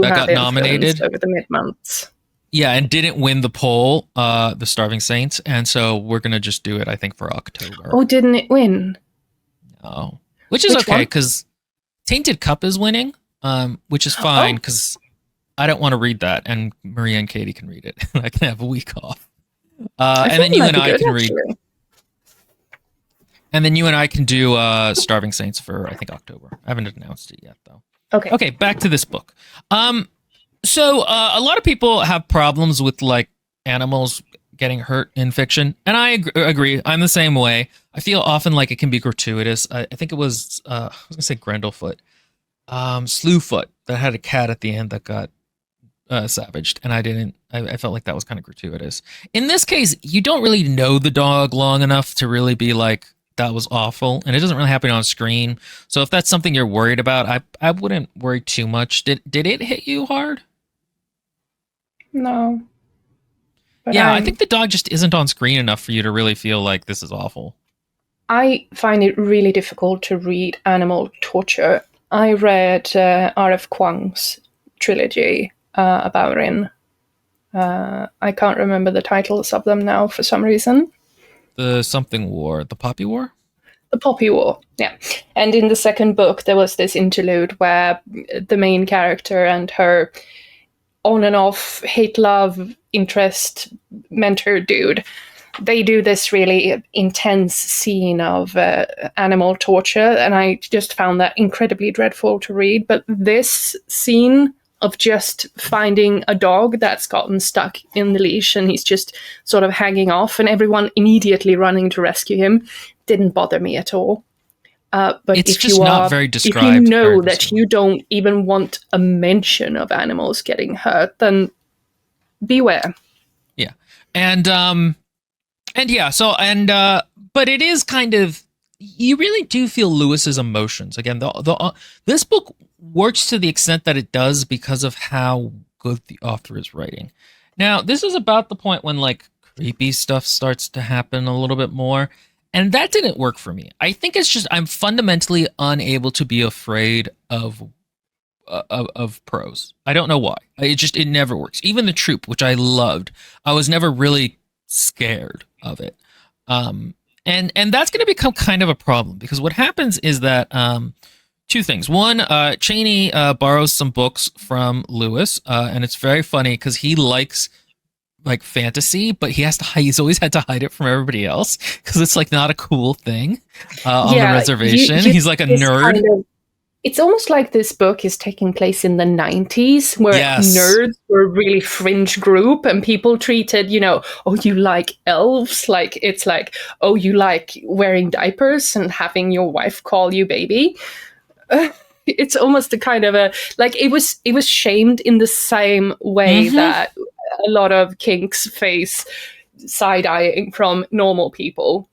S2: that got nominated
S1: over the mid-months.
S2: Yeah, and didn't win the poll, The Starving Saints, and so we're going to just do it, I think, for October.
S1: Oh, didn't it win?
S2: No. Which is okay, because Tainted Cup is winning, which is fine, because I don't want to read that, and Maria and Katie can read it. I can have a week off. And then you and I can read. And then you and I can do Starving Saints for, I think, October. I haven't announced it yet, though. Okay, back to this book. So a lot of people have problems with, like, animals getting hurt in fiction, and I agree. I'm the same way. I feel often like it can be gratuitous. I think it was, I was going to say Grendlefoot. Slewfoot, that had a cat at the end that got savaged, and I felt like that was kind of gratuitous. In this case, you don't really know the dog long enough to really be like, that was awful, and it doesn't really happen on screen. So if that's something you're worried about, I wouldn't worry too much. Did it hit you hard?
S1: No. But
S2: yeah, I think the dog just isn't on screen enough for you to really feel like this is awful. I
S1: find it really difficult to read animal torture. I read R.F. Kuang's trilogy about Rin. I can't remember the titles of them now for some reason.
S2: The something war, the Poppy War?
S1: The Poppy War, yeah. And in the second book, there was this interlude where the main character and her on and off hate-love interest mentor dude, they do this really intense scene of animal torture, and I just found that incredibly dreadful to read. But this scene of just finding a dog that's gotten stuck in the leash and he's just sort of hanging off and everyone immediately running to rescue him didn't bother me at all. But
S2: it's
S1: if
S2: just
S1: you
S2: not
S1: are,
S2: very described.
S1: If you know that you don't even want a mention of animals getting hurt, then beware.
S2: Yeah. And And yeah, so and but it is kind of, you really do feel Lewis's emotions. Again, the this book works to the extent that it does because of how good the author is writing. Now, this is about the point when like creepy stuff starts to happen a little bit more, and that didn't work for me. I think it's just I'm fundamentally unable to be afraid of prose. I don't know why. It never works. Even the Troop, which I loved, I was never really scared of it. And that's going to become kind of a problem because what happens is that two things. One, Cheney borrows some books from Lewis, and it's very funny because he likes like fantasy, but he's always had to hide it from everybody else because it's like not a cool thing on the reservation. He's like a nerd.
S1: It's almost like this book is taking place in the 90s where nerds were a really fringe group and people treated, oh, you like elves? Like, it's like, oh, you like wearing diapers and having your wife call you baby? It's almost a kind of like it was shamed in the same way that a lot of kinks face side-eyeing from normal people.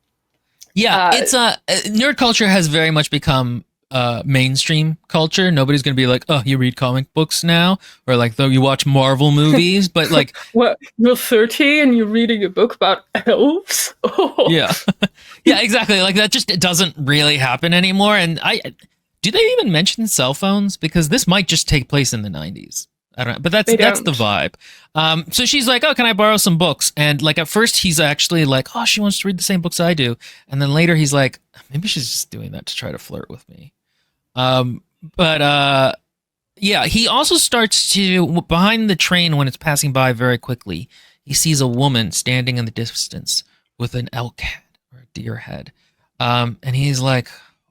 S2: Yeah, it's nerd culture has very much become mainstream culture. Nobody's gonna be like, oh, you read comic books now, or like, though you watch Marvel movies, but like,
S1: well, you're 30 and you're reading a book about elves.
S2: Yeah, yeah, exactly. Like that just doesn't really happen anymore. And do they even mention cell phones? Because this might just take place in the 90s. I don't know, but that's the vibe. So she's like, oh, can I borrow some books? And like at first he's actually like, oh, she wants to read the same books I do. And then later he's like, maybe she's just doing that to try to flirt with me. But yeah, he also starts to, behind the train when it's passing by very quickly, he sees a woman standing in the distance with an elk head or a deer head. And he's like,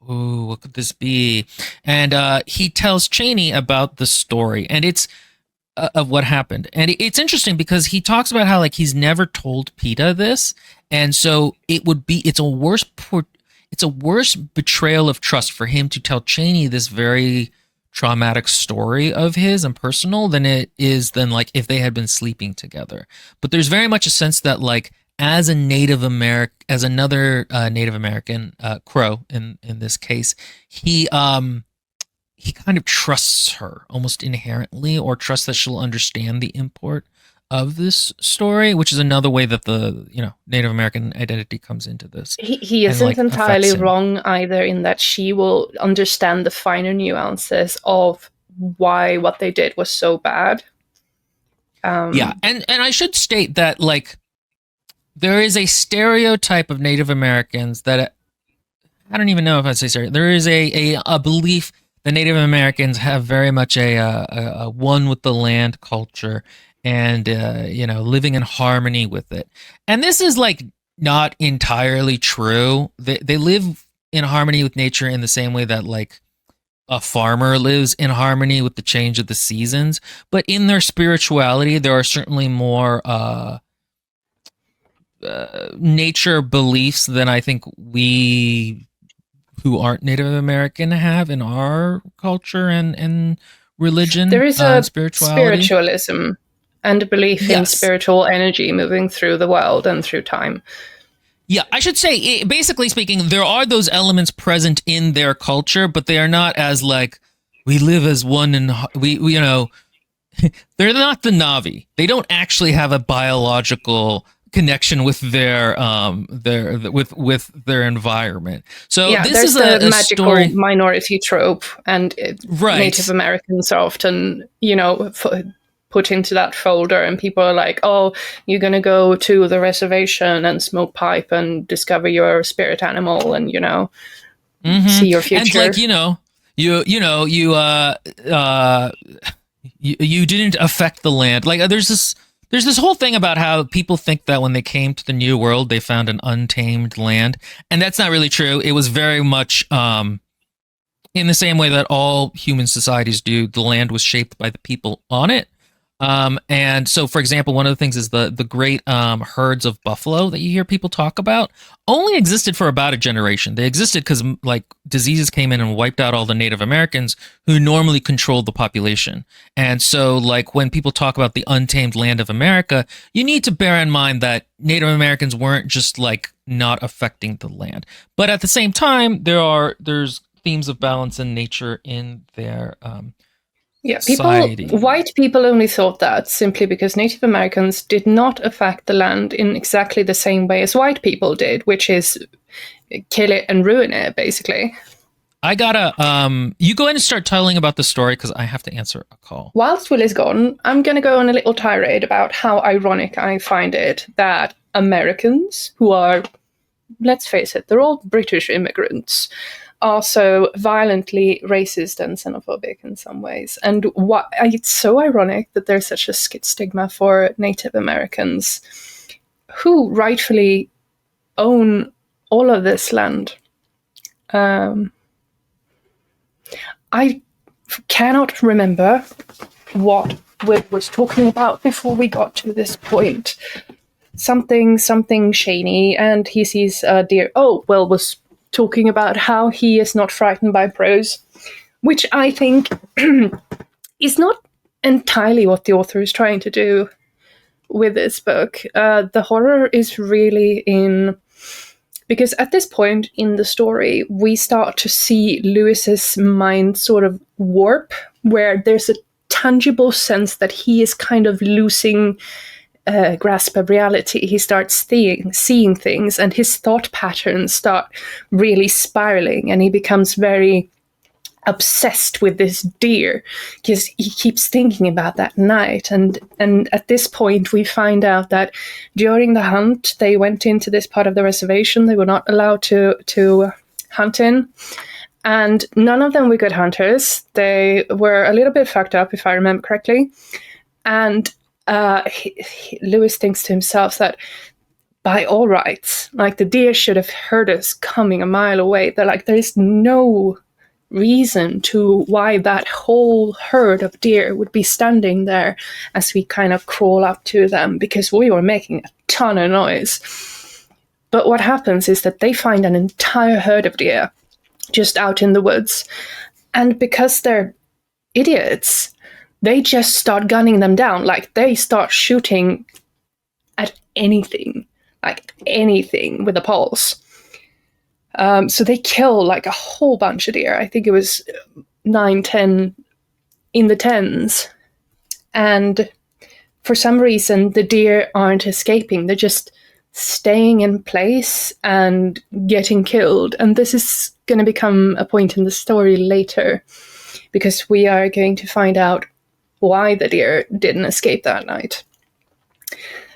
S2: ooh, what could this be? And he tells Cheney about the story, and it's of what happened. And it's interesting because he talks about how like he's never told PETA this, and so it's a worse betrayal of trust for him to tell Cheney this very traumatic story of his and personal than it is than like if they had been sleeping together. But there's very much a sense that like as another Native American, Crow in this case, he kind of trusts her almost inherently, or trusts that she'll understand the import of this story, which is another way that the Native American identity comes into this.
S1: He isn't like entirely wrong either in that she will understand the finer nuances of why what they did was so bad.
S2: Yeah, and I should state that like there is a stereotype of Native Americans that I don't even know if I'd say stereotype. There is a belief that Native Americans have very much a one with the land culture, and living in harmony with it. And this is like not entirely true. They live in harmony with nature in the same way that like a farmer lives in harmony with the change of the seasons. But in their spirituality, there are certainly more nature beliefs than I think we who aren't Native American have in our culture and religion.
S1: There is a spiritualism and a belief in spiritual energy moving through the world and through time.
S2: Yeah, I should say, basically speaking, there are those elements present in their culture, but they are not as like, we live as one and we they're not the Na'vi. They don't actually have a biological connection with their environment. So yeah, this is a magical story.
S1: Minority trope, and Native Americans are often put into that folder, and people are like, oh, you're gonna go to the reservation and smoke pipe and discover your spirit animal and see your future.
S2: And like you didn't affect the land. Like there's this whole thing about how people think that when they came to the New World, they found an untamed land. And that's not really true. It was very much in the same way that all human societies do. The land was shaped by the people on it. And so, for example, one of the things is the great herds of buffalo that you hear people talk about only existed for about a generation. They existed because like diseases came in and wiped out all the Native Americans who normally controlled the population. And so, like when people talk about the untamed land of America, you need to bear in mind that Native Americans weren't just like not affecting the land, but at the same time, there's themes of balance in nature in their
S1: Yeah,
S2: society.
S1: white people only thought that simply because Native Americans did not affect the land in exactly the same way as white people did, which is kill it and ruin it, basically.
S2: I gotta you go ahead and start telling about the story because I have to answer a call.
S1: Whilst Will is gone, I'm going to go on a little tirade about how ironic I find it that Americans, who are, let's face it, they're all British immigrants, are so violently racist and xenophobic in some ways. And it's so ironic that there's such a stigma for Native Americans who rightfully own all of this land. I cannot remember what Will was talking about before we got to this point. Something Shaney, and he sees a deer. Oh, Will was talking about how he is not frightened by prose, which I think is not entirely what the author is trying to do with this book. The horror is really in... Because at this point in the story, we start to see Lewis's mind sort of warp, where there's a tangible sense that he is kind of losing grasp of reality. He starts seeing things, and his thought patterns start really spiraling, and he becomes very obsessed with this deer because he keeps thinking about that night. And at this point we find out that during the hunt they went into this part of the reservation they were not allowed to hunt in, and none of them were good hunters. They were a little bit fucked up, if I remember correctly. And Lewis thinks to himself that by all rights, like, the deer should have heard us coming a mile away. They're like, there is no reason to why that whole herd of deer would be standing there as we kind of crawl up to them, because we were making a ton of noise. But what happens is that they find an entire herd of deer just out in the woods, and because they're idiots, they just start gunning them down. Like, they start shooting at anything, like anything with a pulse. So they kill like a whole bunch of deer. I think it was 9, 10, in the tens. And for some reason, the deer aren't escaping. They're just staying in place and getting killed. And this is going to become a point in the story later, because we are going to find out why the deer didn't escape that night.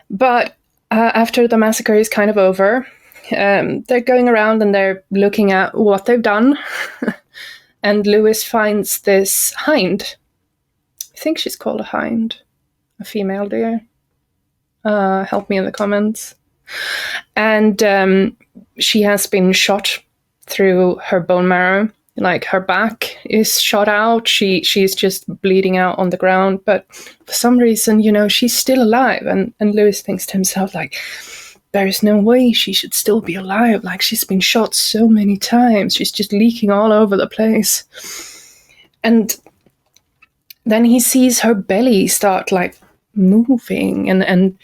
S1: But after the massacre is kind of over, they're going around and they're looking at what they've done. And Lewis finds this hind. I think she's called a hind. A female deer. Help me in the comments. And she has been shot through her bone marrow. Like, her back is shot out. She's just bleeding out on the ground. But for some reason, she's still alive. And Lewis thinks to himself, like, there is no way she should still be alive. Like, she's been shot so many times. She's just leaking all over the place. And then he sees her belly start, like, moving and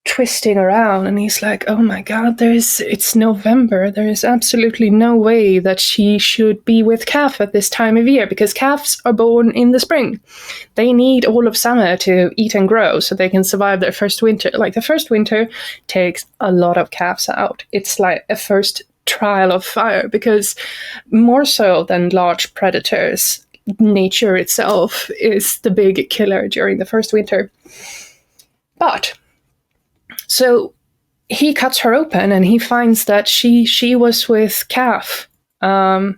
S1: twisting around, and he's like, oh my god, it's November. There is absolutely no way that she should be with calf at this time of year, because calves are born in the spring. They need all of summer to eat and grow so they can survive their first winter. Like, the first winter takes a lot of calves out. It's like a first trial of fire, because more so than large predators, nature itself is the big killer during the first winter. But so he cuts her open and he finds that she was with calf. I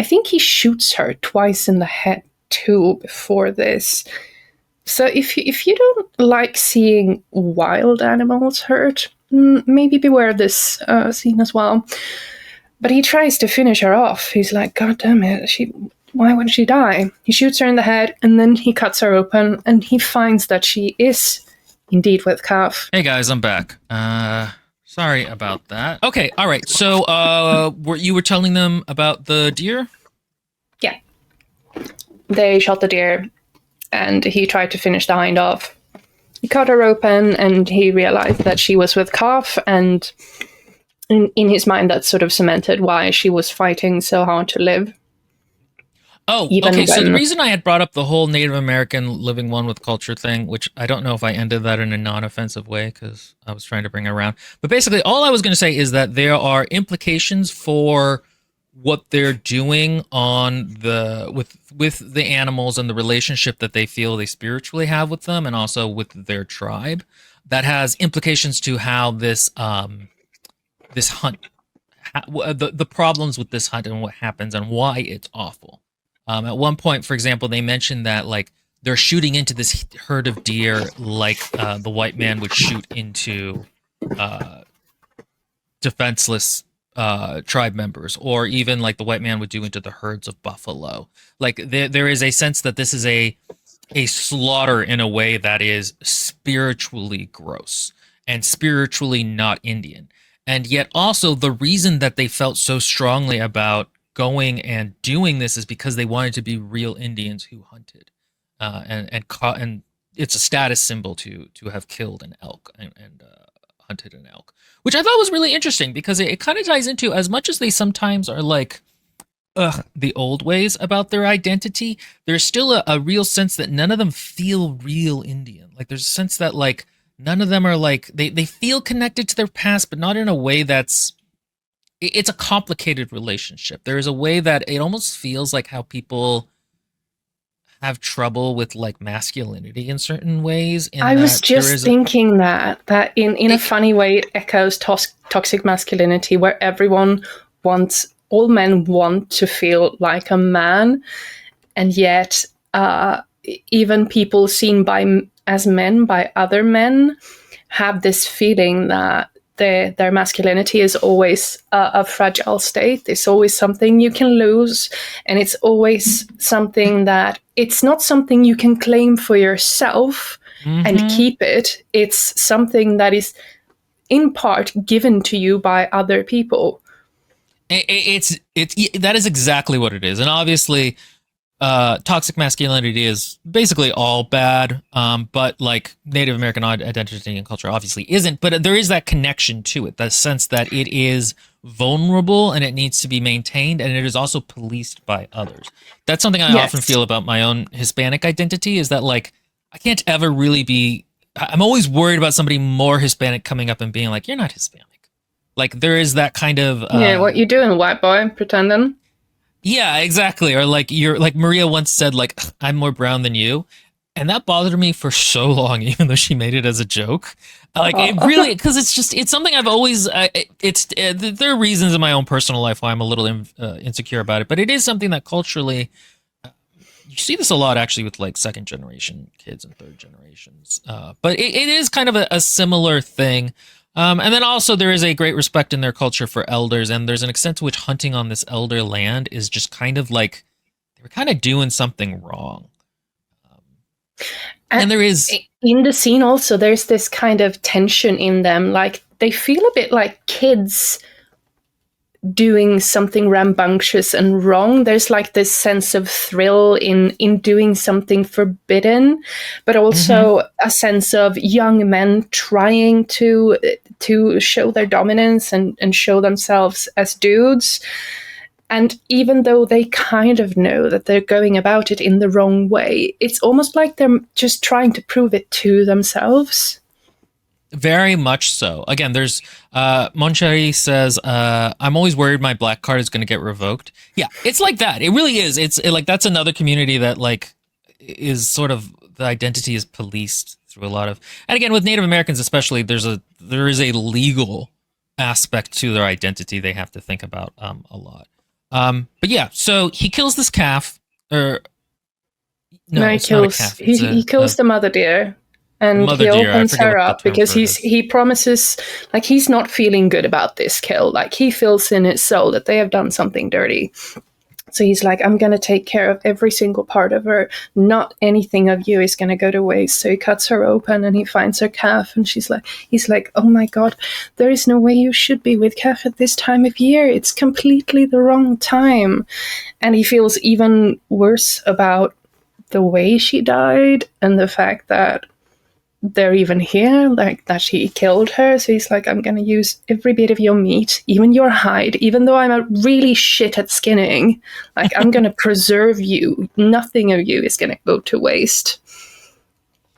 S1: think he shoots her twice in the head too before this. So if you don't like seeing wild animals hurt, maybe beware this scene as well. But he tries to finish her off. He's like, God damn it, why would she die? He shoots her in the head, and then he cuts her open, and he finds that she is indeed with calf.
S2: Hey guys, I'm back. Sorry about that. Okay, all right. So, you were telling them about the deer?
S1: Yeah. They shot the deer, and he tried to finish the hind off. He cut her open, and he realized that she was with calf, and in his mind that sort of cemented why she was fighting so hard to live.
S2: Oh, okay. So the reason I had brought up the whole Native American living one with culture thing, which I don't know if I ended that in a non-offensive way because I was trying to bring it around. But basically, all I was going to say is that there are implications for what they're doing on the with the animals and the relationship that they feel they spiritually have with them, and also with their tribe. That has implications to how this this hunt, the problems with this hunt and what happens and why it's awful. At one point, for example, they mentioned that like they're shooting into this herd of deer like the white man would shoot into defenseless tribe members, or even like the white man would do into the herds of buffalo. Like there is a sense that this is a slaughter in a way that is spiritually gross and spiritually not Indian. And yet also the reason that they felt so strongly about going and doing this is because they wanted to be real Indians who hunted, and caught, and it's a status symbol to have killed an elk and hunted an elk, which I thought was really interesting because it kind of ties into, as much as they sometimes are like, the old ways about their identity, there's still a real sense that none of them feel real Indian. Like there's a sense that like none of them are like, they feel connected to their past, but not in a way that's, it's a complicated relationship. There is a way that it almost feels like how people have trouble with like masculinity in certain ways.
S1: I was just thinking that in a funny way, it echoes toxic masculinity, where all men want to feel like a man, and yet even people seen as men by other men have this feeling that their masculinity is always a fragile state. It's always something you can lose, and it's always something that it's not something you can claim for yourself and keep it. It's something that is in part given to you by other people.
S2: It's that is exactly what it is, and obviously toxic masculinity is basically all bad, but like Native American identity and culture obviously isn't, but there is that connection to it, that sense that it is vulnerable and it needs to be maintained, and it is also policed by others. That's something I often feel about my own Hispanic identity, is that like I can't ever really be, I'm always worried about somebody more Hispanic coming up and being like, you're not Hispanic. Like there is that kind of
S1: what you doing, white boy, pretending?
S2: Yeah, exactly. Or like Maria once said, like, I'm more brown than you. And that bothered me for so long, even though she made it as a joke. Like it really, because it's something I've always, there are reasons in my own personal life why I'm a little insecure about it, but it is something that culturally, you see this a lot actually with like second generation kids and third generations. But it is kind of a similar thing. And then also there is a great respect in their culture for elders, and there's an extent to which hunting on this elder land is just kind of like they were kind of doing something wrong. And there is
S1: in the scene also there's this kind of tension in them, like they feel a bit like kids doing something rambunctious and wrong. There's like this sense of thrill in doing something forbidden, but also a sense of young men trying to show their dominance and show themselves as dudes. And even though they kind of know that they're going about it in the wrong way, it's almost like they're just trying to prove it to themselves.
S2: Very much so. Again, there's Moncheri says, I'm always worried my black card is going to get revoked. Yeah, it's like that. It really is. It's like that's another community that like is sort of, the identity is policed through a lot of, and again with Native Americans especially, there is a legal aspect to their identity they have to think about a lot. But yeah, so he kills this calf, or no, he
S1: kills the mother deer. And he opens her up because he promises, like he's not feeling good about this kill. Like he feels in his soul that they have done something dirty. So he's like, I'm going to take care of every single part of her. Not anything of you is going to go to waste. So he cuts her open and he finds her calf. And he's like, oh my God, there is no way you should be with calf at this time of year. It's completely the wrong time. And he feels even worse about the way she died and the fact that they're even here, like that she killed her. So he's like, I'm going to use every bit of your meat, even your hide, even though I'm a really shit at skinning. Like, I'm going to preserve you. Nothing of you is going to go to waste.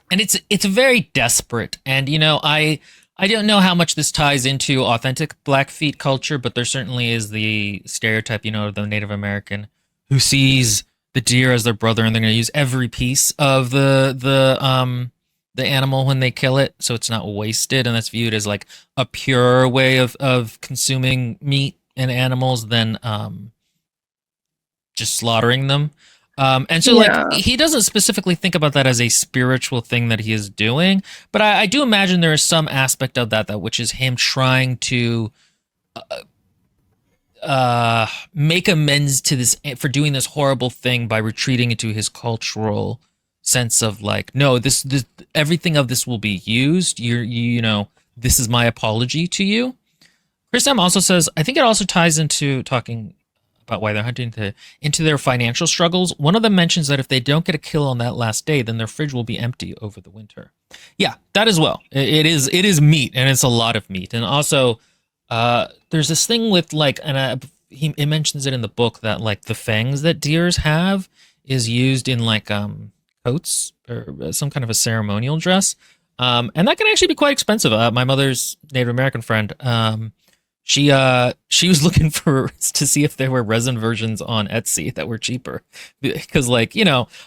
S2: And it's very desperate. And I don't know how much this ties into authentic Blackfeet culture, but there certainly is the stereotype, of the Native American who sees the deer as their brother, and they're going to use every piece of the animal when they kill it, so it's not wasted, and that's viewed as like a pure way of consuming meat and animals than just slaughtering them. And so, like, he doesn't specifically think about that as a spiritual thing that he is doing, but I do imagine there is some aspect of that which is him trying to make amends to this for doing this horrible thing by retreating into his cultural sense of like, no, this everything of this will be used. This is my apology to you. Chris M also says, I think it also ties into talking about why they're hunting into their financial struggles. One of them mentions that if they don't get a kill on that last day, then their fridge will be empty over the winter. Yeah, that as well. It is meat, and it's a lot of meat. And also, there's this thing with like, and he mentions it in the book that like the fangs that deers have is used in like coats or some kind of a ceremonial dress, and that can actually be quite expensive. My mother's Native American friend, she was looking to see if there were resin versions on Etsy that were cheaper, because like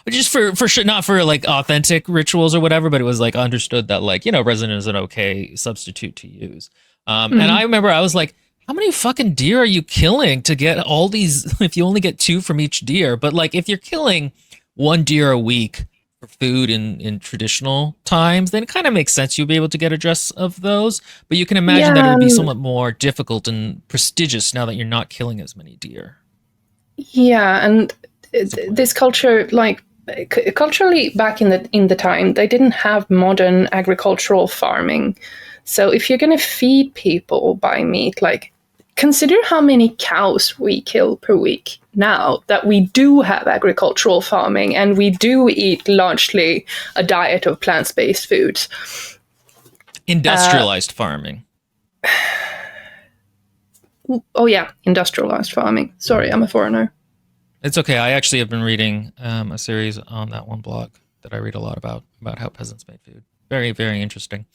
S2: just for sure, not for like authentic rituals or whatever, but it was like understood that like resin is an okay substitute to use. And I remember I was like, how many fucking deer are you killing to get all these if you only get 2 from each deer? But like if you're killing 1 deer a week for food in traditional times, then it kind of makes sense you'll be able to get a dress of those. But you can imagine that it would be somewhat more difficult and prestigious now that you're not killing as many deer.
S1: Yeah, and this culture, like culturally back in the time, they didn't have modern agricultural farming. So if you're going to feed people by meat, like consider how many cows we kill per week now that we do have agricultural farming and we do eat largely a diet of plant-based foods.
S2: Industrialized farming.
S1: Oh yeah, industrialized farming. Sorry, I'm a foreigner.
S2: It's okay. I actually have been reading a series on that one blog that I read a lot about how peasants made food. Very, very interesting.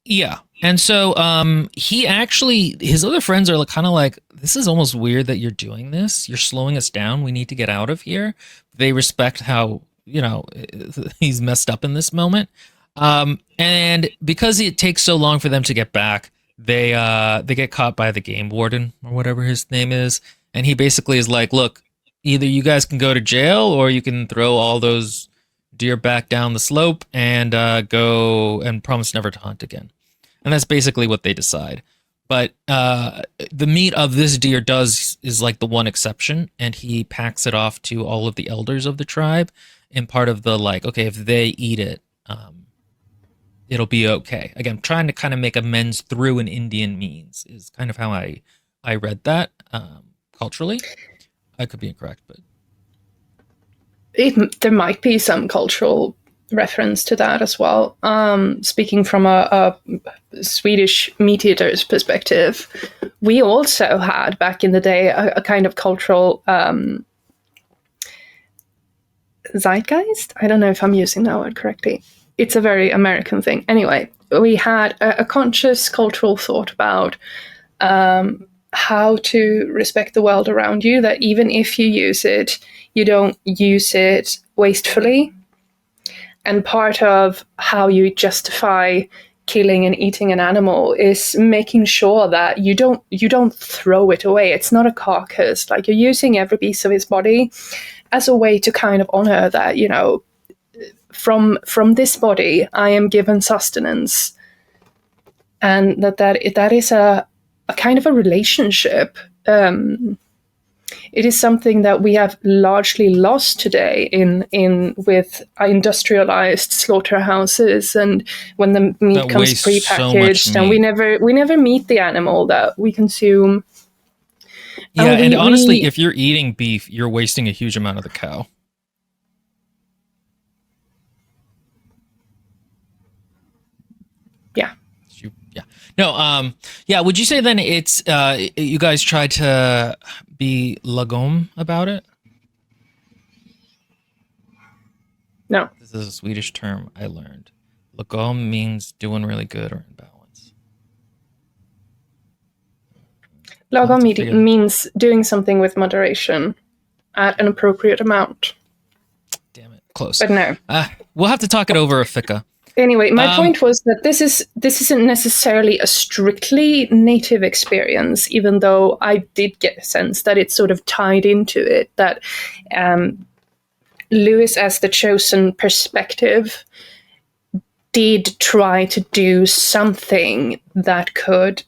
S2: Yeah. And so he actually, his other friends are kind of like, this is almost weird that you're doing this. You're slowing us down. We need to get out of here. They respect how, he's messed up in this moment. And because it takes so long for them to get back, they get caught by the game warden or whatever his name is. And he basically is like, look, either you guys can go to jail or you can throw all those deer back down the slope and go and promise never to hunt again. And that's basically what they decide. But the meat of this deer is like the one exception, and he packs it off to all of the elders of the tribe in part of the like, okay, if they eat it, it'll be okay. Again, trying to kind of make amends through an Indian means is kind of how I read that culturally. I could be incorrect, but
S1: there might be some cultural reference to that as well. Speaking from a Swedish meat eater's perspective, we also had back in the day a kind of cultural zeitgeist. I don't know if I'm using that word correctly. It's a very American thing. Anyway, we had a conscious cultural thought about how to respect the world around you, that even if you use it, you don't use it wastefully. And part of how you justify killing and eating an animal is making sure that you don't throw it away. It's not a carcass. Like, you're using every piece of his body as a way to kind of honor that, from this body I am given sustenance, and that is a kind of a relationship It is something that we have largely lost today in with industrialized slaughterhouses, and when the meat
S2: That
S1: comes
S2: wastes so much
S1: prepackaged, and
S2: meat.
S1: we never meet the animal that we consume.
S2: Yeah,
S1: And
S2: and honestly,
S1: we
S2: if you're eating beef, you're wasting a huge amount of the cow.
S1: yeah.
S2: Yeah. No, yeah, would you say then it's you guys tried to be lagom about it?
S1: No.
S2: This is a Swedish term I learned. Lagom means doing really good or in balance. I'll have
S1: Lagom
S2: to
S1: eating
S2: figure.
S1: means doing something with moderation at an appropriate amount.
S2: Damn it, close.
S1: But no.
S2: We'll have to talk it over, Fika.
S1: Anyway, my
S2: Um,
S1: point was that this isn't necessarily a strictly native experience, even though I did get a sense that it's sort of tied into it. That Lewis, as the chosen perspective, did try to do something that could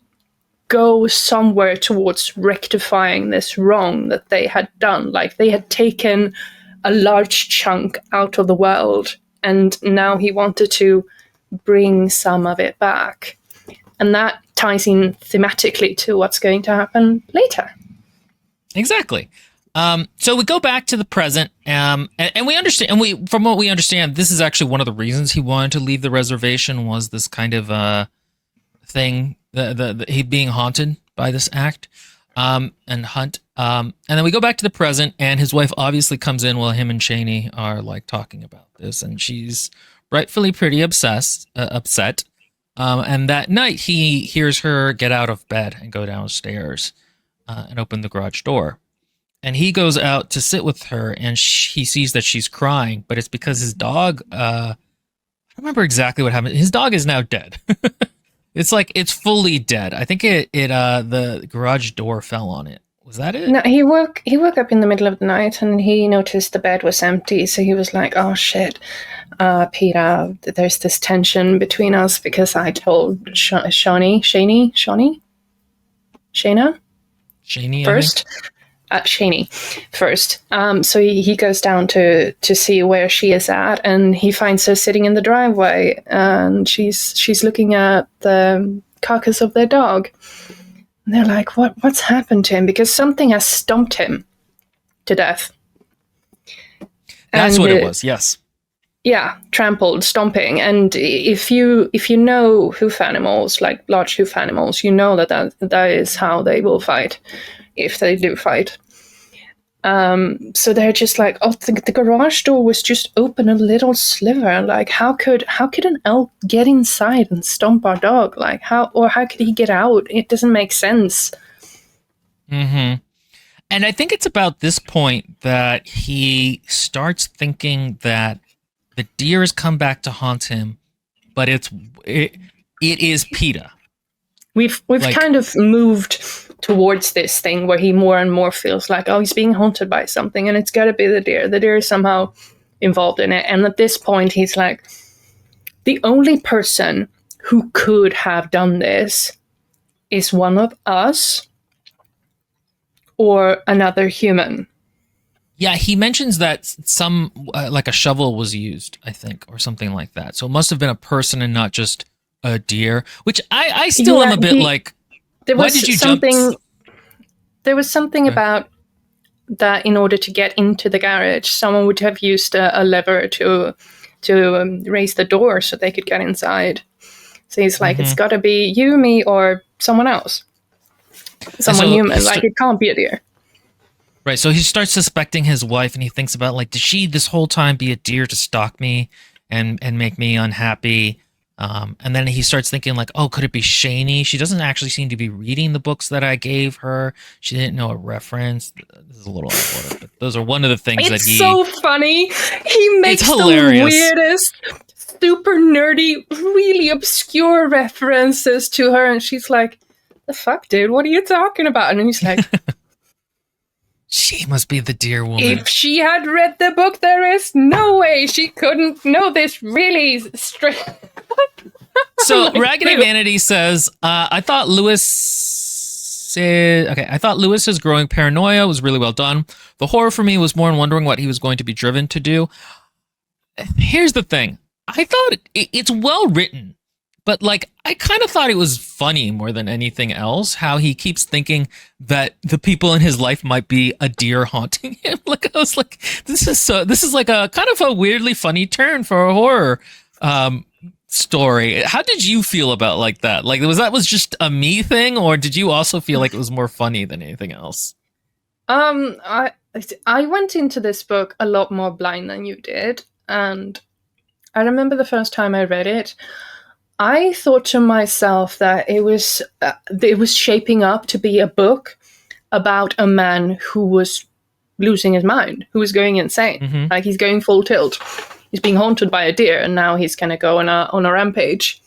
S1: go somewhere towards rectifying this wrong that they had done. Like they had taken a large chunk out of the world, and now he wanted to bring some of it back. And that ties in thematically to what's going to happen later.
S2: exactly. So we go back to the present, and we understand, and we, from what we understand, this is actually one of the reasons he wanted to leave the reservation was this kind of thing, the he being haunted by this act, and Hunt. And then we go back to the present, and his wife obviously comes in while him and Cheney are like talking about this, and she's rightfully pretty upset. And that night, he hears her get out of bed and go downstairs and open the garage door. And he goes out to sit with her, and he sees that she's crying, but it's because his dog. I don't remember exactly what happened. His dog is now dead. It's like it's fully dead. I think the garage door fell on it. Was that it?
S1: No, he woke up in the middle of the night and he noticed the bed was empty. So he was like, "Oh shit, Peter, there's this tension between us because I told Shana
S2: Shaney, I think.
S1: first." Shaney first. So he goes down to see where she is at, and he finds her sitting in the driveway, and she's looking at the carcass of their dog. And they're like, what's happened to him? Because something has stomped him to death.
S2: That's
S1: And
S2: what it was. Yes.
S1: yeah, trampled, stomping. And if you know hoof animals, like large hoof animals, you know that is how they will fight, if they do fight. So they're just like, oh, the garage door was just open a little sliver. Like, how could an elk get inside and stomp our dog? Like, how could he get out? It doesn't make sense.
S2: Mm-hmm. And I think it's about this point that he starts thinking that the deer has come back to haunt him, but it is PETA.
S1: We've
S2: Like,
S1: kind of moved towards this thing where he more and more feels like, oh, he's being haunted by something, and it's got to be the deer. The deer is somehow involved in it. And at this point, he's like, the only person who could have done this is one of us or another human.
S2: yeah, he mentions that some like a shovel was used, I think, or something like that. So it must have been a person and not just a deer. Which I still am a bit like, why did you jump?
S1: There was something about that. In order to get into the garage, someone would have used a lever to raise the door so they could get inside. So he's like, it's got to be you, me, or someone else, someone human. Like, it can't be a deer.
S2: Right, so he starts suspecting his wife, and he thinks about, like, did she this whole time be a deer to stalk me and make me unhappy? And then he starts thinking, like, oh, could it be Shaney? She doesn't actually seem to be reading the books that I gave her. She didn't know a reference. This is a little out of order, but those are one of the things that he...
S1: It's so funny. He makes the weirdest, super nerdy, really obscure references to her, and she's like, the fuck, dude? What are you talking about? And he's like...
S2: She must be the deer woman.
S1: If she had read the book, there is no way she couldn't know this really straight.
S2: So Raggedy Vanity says, I thought Lewis said, okay, I thought Lewis's growing paranoia was really well done. The horror for me was more in wondering what he was going to be driven to do. Here's the thing. I thought it's well written, but like I kind of thought it was funny more than anything else. How he keeps thinking that the people in his life might be a deer haunting him. Like I was like, this is like a kind of a weirdly funny turn for a horror story. How did you feel about like that? Like was just a me thing, or did you also feel like it was more funny than anything else?
S1: I I went into this book a lot more blind than you did, and I remember the first time I read it, I thought to myself that it was shaping up to be a book about a man who was losing his mind, who was going insane.
S2: Mm-hmm.
S1: Like he's going full tilt. He's being haunted by a deer, and now he's gonna go on a rampage.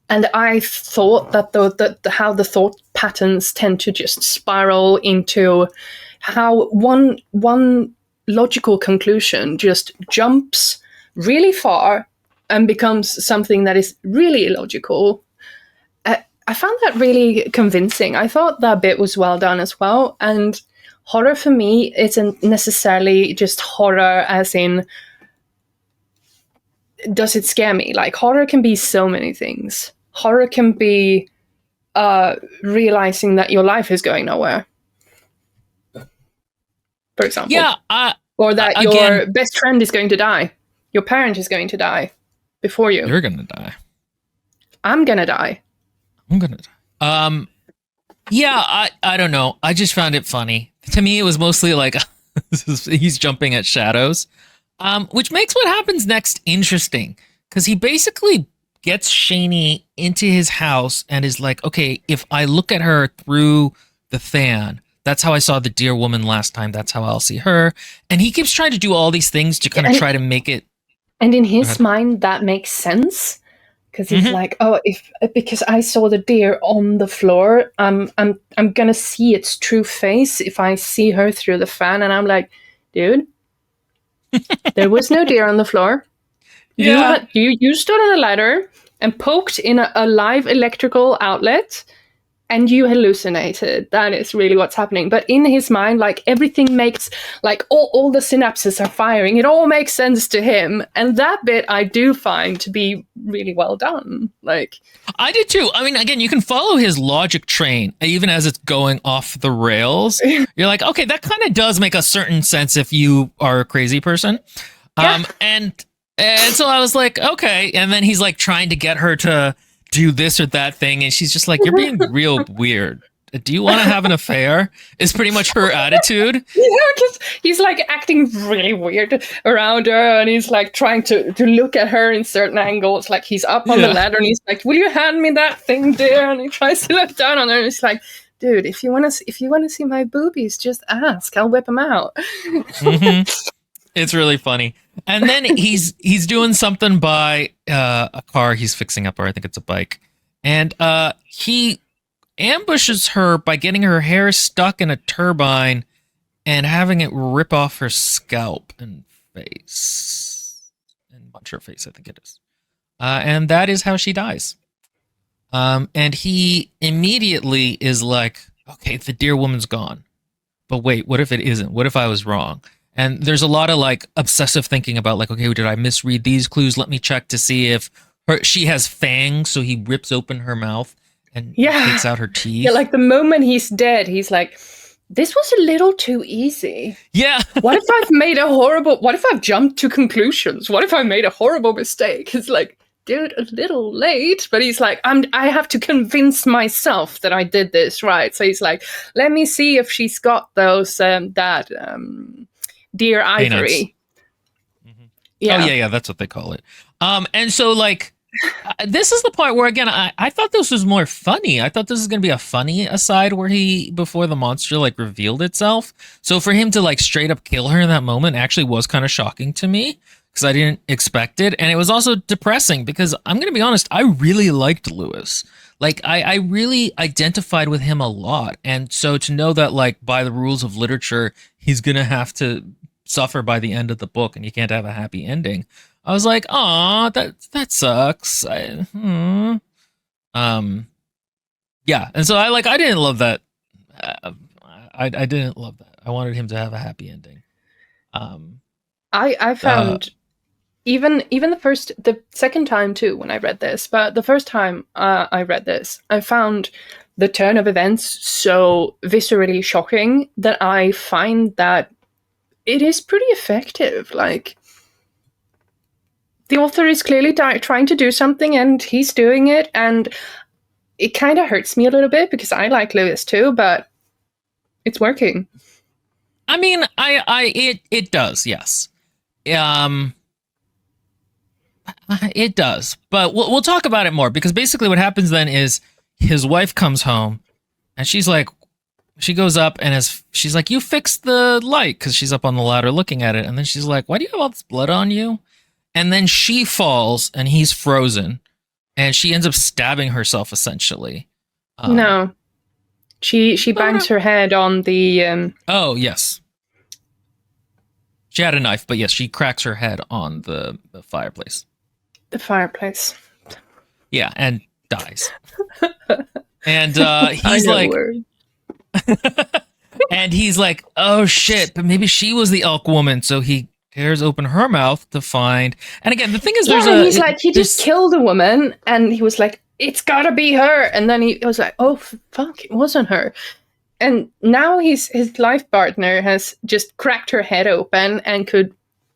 S1: And I thought that how the thought patterns tend to just spiral into how one logical conclusion just jumps really far and becomes something that is really illogical. I found that really convincing. I thought that bit was well done as well. And horror for me isn't necessarily just horror as in, does it scare me? Like, horror can be so many things. Horror can be realizing that your life is going nowhere, for example.
S2: Yeah.
S1: Or that
S2: Again,
S1: your best friend is going to die. Your parent is going to die before you.
S2: You're gonna die.
S1: I'm gonna die.
S2: I'm gonna die. Yeah, I don't know. I just found it funny. To me, it was mostly like he's jumping at shadows, which makes what happens next interesting because he basically gets Shaney into his house and is like, okay, if I look at her through the fan, that's how I saw the dear woman last time. That's how I'll see her. And he keeps trying to do all these things to kind of try to make it.
S1: And in his mind, that makes sense. Because he's like, oh, because I saw the deer on the floor, I'm gonna see its true face if I see her through the fan. And I'm like, dude, there was no deer on the floor.
S2: Yeah.
S1: You stood on a ladder and poked in a live electrical outlet, and you hallucinated. That is really what's happening. But in his mind, like everything makes, like all the synapses are firing. It all makes sense to him. And that bit I do find to be really well done. Like,
S2: I did too. I mean, again, you can follow his logic train even as it's going off the rails. You're like, okay, that kind of does make a certain sense if you are a crazy person.
S1: Yeah.
S2: And so I was like, okay. And then he's like trying to get her to do this or that thing, and she's just like, you're being real weird. Do you want to have an affair? Is pretty much her attitude.
S1: Yeah, because he's like acting really weird around her, and he's like trying to look at her in certain angles. Like he's up on the ladder, and he's like, "Will you hand me that thing, dear?" And he tries to look down on her, and he's like, "Dude, if you want to see my boobies, just ask. I'll whip them out."
S2: Mm-hmm. It's really funny. And then he's doing something by a car he's fixing up, or I think it's a bike. And he ambushes her by getting her hair stuck in a turbine and having it rip off her scalp and face. And bunch her face, I think it is. And that is how she dies. And he immediately is like, okay, the dear woman's gone. But wait, what if it isn't? What if I was wrong? And there's a lot of like obsessive thinking about like, okay, did I misread these clues? Let me check to see if she has fangs. So he rips open her mouth and takes out her teeth.
S1: Yeah, like the moment he's dead, he's like, this was a little too easy.
S2: Yeah.
S1: What if I've jumped to conclusions? What if I made a horrible mistake? It's like, dude, a little late. But he's like, I have to convince myself that I did this right. So he's like, let me see if she's got those, deer ivory.
S2: Mm-hmm. Yeah. Oh yeah, that's what they call it. And so like this is the part where again I thought this was more funny. I thought this was gonna be a funny aside where before the monster like revealed itself. So for him to like straight up kill her in that moment actually was kind of shocking to me because I didn't expect it, and it was also depressing because I'm gonna be honest, I really liked Lewis. Like I really identified with him a lot, and so to know that like by the rules of literature he's gonna have to suffer by the end of the book and you can't have a happy ending, I was like, "Aw, that sucks." But Yeah, and so I didn't love that. Uh, I didn't love that. I wanted him to have a happy ending. Um,
S1: I
S2: uh,
S1: found even the second time too when I read this, but the first time I read this, I found the turn of events so viscerally shocking that I find that it is pretty effective. Like the author is clearly trying to do something, and he's doing it, and it kind of hurts me a little bit because I like Lewis too, but it's working.
S2: I mean, it does, yes. Um, it does, but we'll talk about it more because basically what happens then is his wife comes home and she's like, she goes up and she's like, you fixed the light because she's up on the ladder looking at it, and then she's like, why do you have all this blood on you? And then she falls and he's frozen, and she ends up stabbing herself essentially.
S1: No, she
S2: No,
S1: bangs
S2: no.
S1: her head on the
S2: Oh yes, she had a knife, but yes, she cracks her head on the fireplace.
S1: the fireplace.
S2: Yeah, and dies. And
S1: I
S2: he's
S1: know
S2: like,
S1: word.
S2: and he's like, oh shit, but maybe she was the elk woman. So he tears open her mouth to find. And again, the thing is,
S1: Yeah, and he's like, he just killed a woman, and he was like, it's gotta be her. And then he was like, oh fuck, it wasn't her. And now his life partner has just cracked her head open and could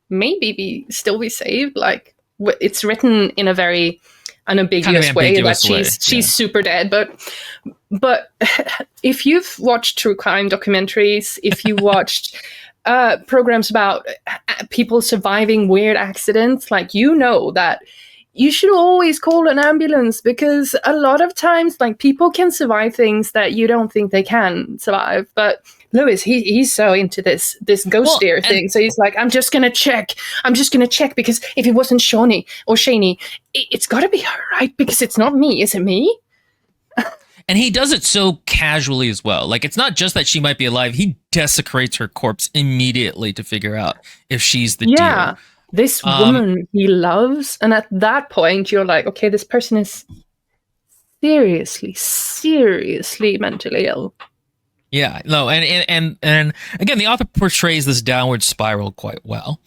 S1: maybe still be saved. Like it's written in a very unambiguous
S2: kind of
S1: way that
S2: ambiguous way.
S1: she's super dead. But if you've watched true crime documentaries, if you watched programs about people surviving weird accidents, like you know that you should always call an ambulance because a lot of times like people can survive things that you don't think they can survive. But Lewis, he's so into this ghost steer thing, so he's like, I'm just gonna check because if it wasn't Shawnee or Shaney, it's got to be her, right? Because it's not me. Is it me?
S2: And he does it so casually as well. Like, it's not just that she might be alive. He desecrates her corpse immediately to figure out if she's the deer.
S1: This woman he loves. And at that point, you're like, okay, this person is seriously mentally ill.
S2: Yeah, no, and again, the author portrays this downward spiral quite well.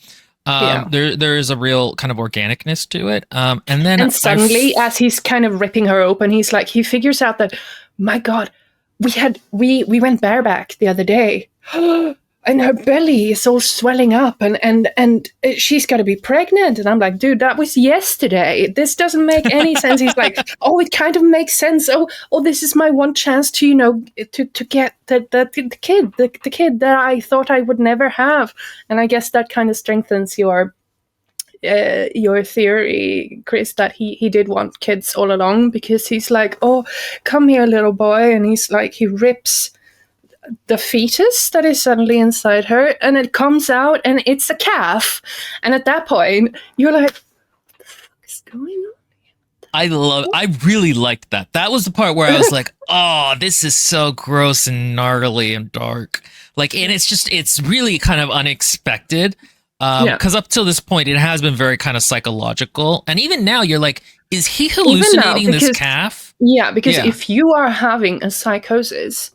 S2: There is a real kind of organicness to it. And
S1: suddenly, as he's kind of ripping her open, he's like, he figures out that, my God, we went bareback the other day, and her belly is all swelling up, and she's got to be pregnant. And I'm like, dude, that was yesterday. This doesn't make any sense. He's like, oh, it kind of makes sense. Oh, this is my one chance to, you know, to get the kid that I thought I would never have. And I guess that kind of strengthens your theory, Chris, that he did want kids all along, because he's like, oh, come here, little boy. And he's like, he rips the fetus that is suddenly inside her, and it comes out, and it's a calf. And at that point, you're like, what the fuck is going on?
S2: I really liked that. That was the part where I was like, oh, this is so gross and gnarly and dark. Like, and it's really kind of unexpected. Because up till this point, it has been very kind of psychological. And even now, you're like, is he hallucinating this calf?
S1: Yeah, because if you are having a psychosis,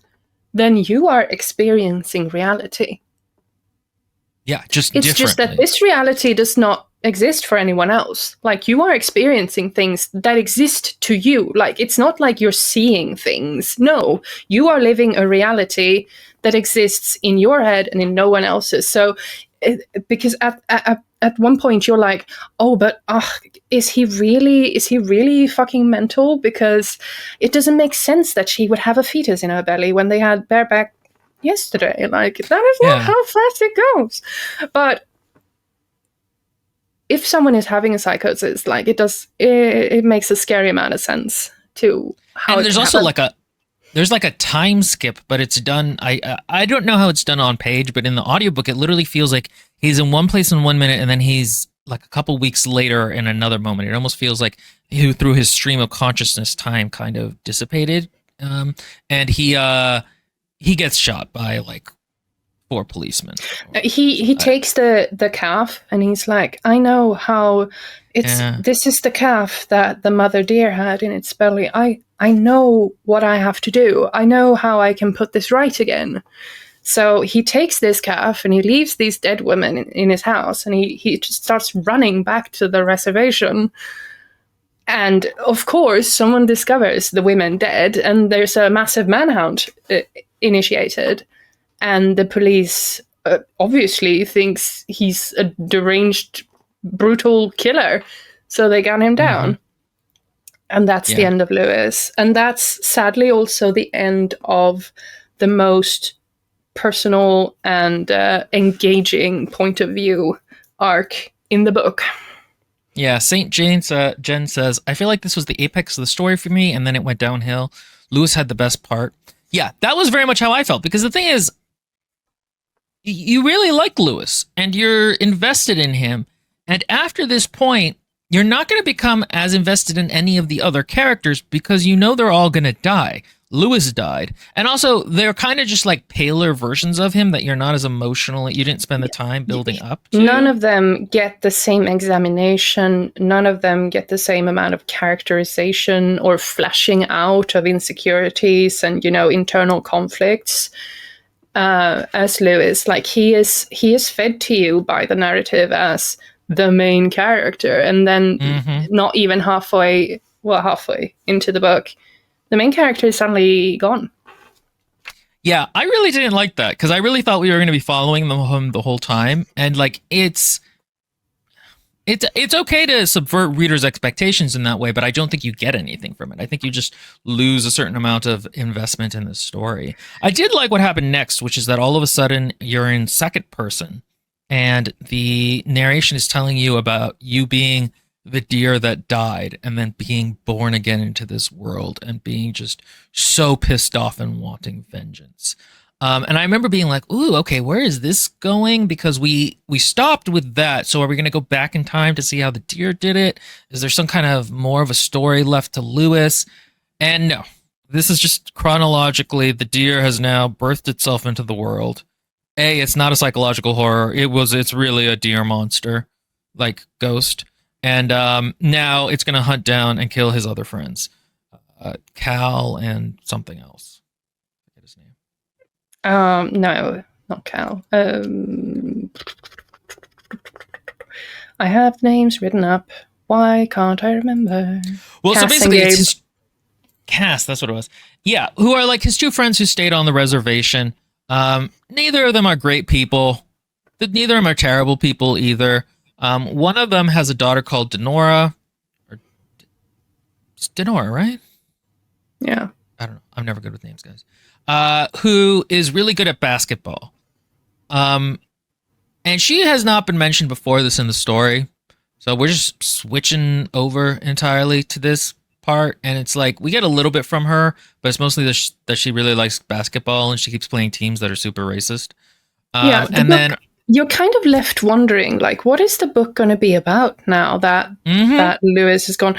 S1: then you are experiencing reality.
S2: Yeah, it's
S1: just that this reality does not exist for anyone else. Like, you are experiencing things that exist to you. Like, it's not like you're seeing things. No, you are living a reality that exists in your head and in no one else's. So, because at one point you're like, oh, but is he really fucking mental? Because it doesn't make sense that she would have a fetus in her belly when they had bareback yesterday. Like, that is not how fast it goes. But if someone is having a psychosis, like, it makes a scary amount of sense to how.
S2: And there's also there's like a time skip, but it's done. I don't know how it's done on page, but in the audiobook, it literally feels like he's in one place in 1 minute, and then he's like a couple weeks later in another moment. It almost feels like through his stream of consciousness, time kind of dissipated. And he gets shot by like Poor policeman.
S1: He takes the calf and he's like, I know how
S2: Yeah.
S1: this is the calf that the mother deer had in its belly. I know what I have to do. I know how I can put this right again. So he takes this calf and he leaves these dead women in his house, and he just starts running back to the reservation. And of course, someone discovers the women dead, and there's a massive manhunt initiated. And the police obviously thinks he's a deranged, brutal killer, so they gun him down. And that's the end of Lewis. And that's sadly also the end of the most personal and engaging point of view arc in the book.
S2: Yeah, St. Jen says, I feel like this was the apex of the story for me, and then it went downhill. Lewis had the best part. Yeah, that was very much how I felt, because the thing is, you really like Lewis, and you're invested in him, and after this point, you're not going to become as invested in any of the other characters because you know they're all going to die. Lewis died. And also, they're kind of just like paler versions of him that you're not as emotionally, you didn't spend the time building up to.
S1: None of them get the same examination. None of them get the same amount of characterization or fleshing out of insecurities and, internal conflicts as Lewis. Like, he is fed to you by the narrative as the main character, and then not even halfway into the book, the main character is suddenly gone.
S2: Yeah, I really didn't like that, because I really thought we were going to be following him the whole time, and like it's okay to subvert readers' expectations in that way, but I don't think you get anything from it. I think you just lose a certain amount of investment in the story. I did like what happened next, which is that all of a sudden you're in second person, and the narration is telling you about you being the deer that died and then being born again into this world and being just so pissed off and wanting vengeance. And I remember being like, ooh, okay, where is this going? Because we stopped with that. So are we going to go back in time to see how the deer did it? Is there some kind of more of a story left to Lewis? And no, this is just chronologically, the deer has now birthed itself into the world. It's not a psychological horror. It's really a deer monster, like ghost. And now it's going to hunt down and kill his other friends, Cal and something else. I forget his name.
S1: No, not Cal. I have names written up. Why can't I remember?
S2: Well,
S1: Cass,
S2: so basically, it's his Cass. That's what it was. Yeah, who are like his two friends who stayed on the reservation. Neither of them are great people. Neither of them are terrible people either. One of them has a daughter called Denora. It's Denora, right?
S1: Yeah.
S2: I don't know. I'm never good with names, guys. Who is really good at basketball. And she has not been mentioned before this in the story. So we're just switching over entirely to this part. And it's like, we get a little bit from her, but it's mostly that she really likes basketball and she keeps playing teams that are super racist.
S1: Yeah. Then you're kind of left wondering, like, what is the book going to be about now that that Lewis is gone?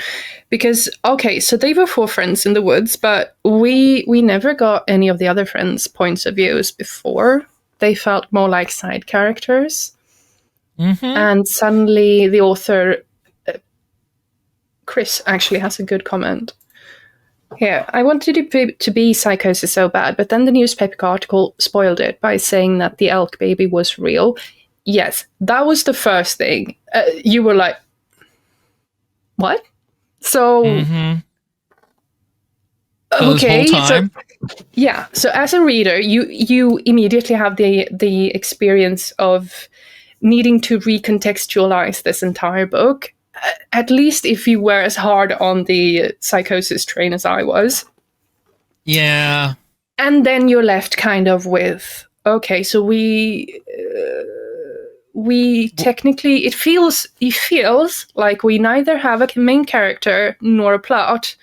S1: Because, okay, so they were four friends in the woods, but we never got any of the other friends' points of views before. They felt more like side characters. And suddenly the author, Chris, actually has a good comment. Yeah, I wanted it to be Psychosis so bad, but then the newspaper article spoiled it by saying that the elk baby was real. Yes, that was the first thing. You were like, what? So, okay. So, yeah, so as a reader, you immediately have the experience of needing to recontextualize this entire book. At least if you were as hard on the Psychosis train as I was.
S2: Yeah.
S1: And then you're left kind of with, okay, so we technically, it feels like we neither have a main character nor a plot,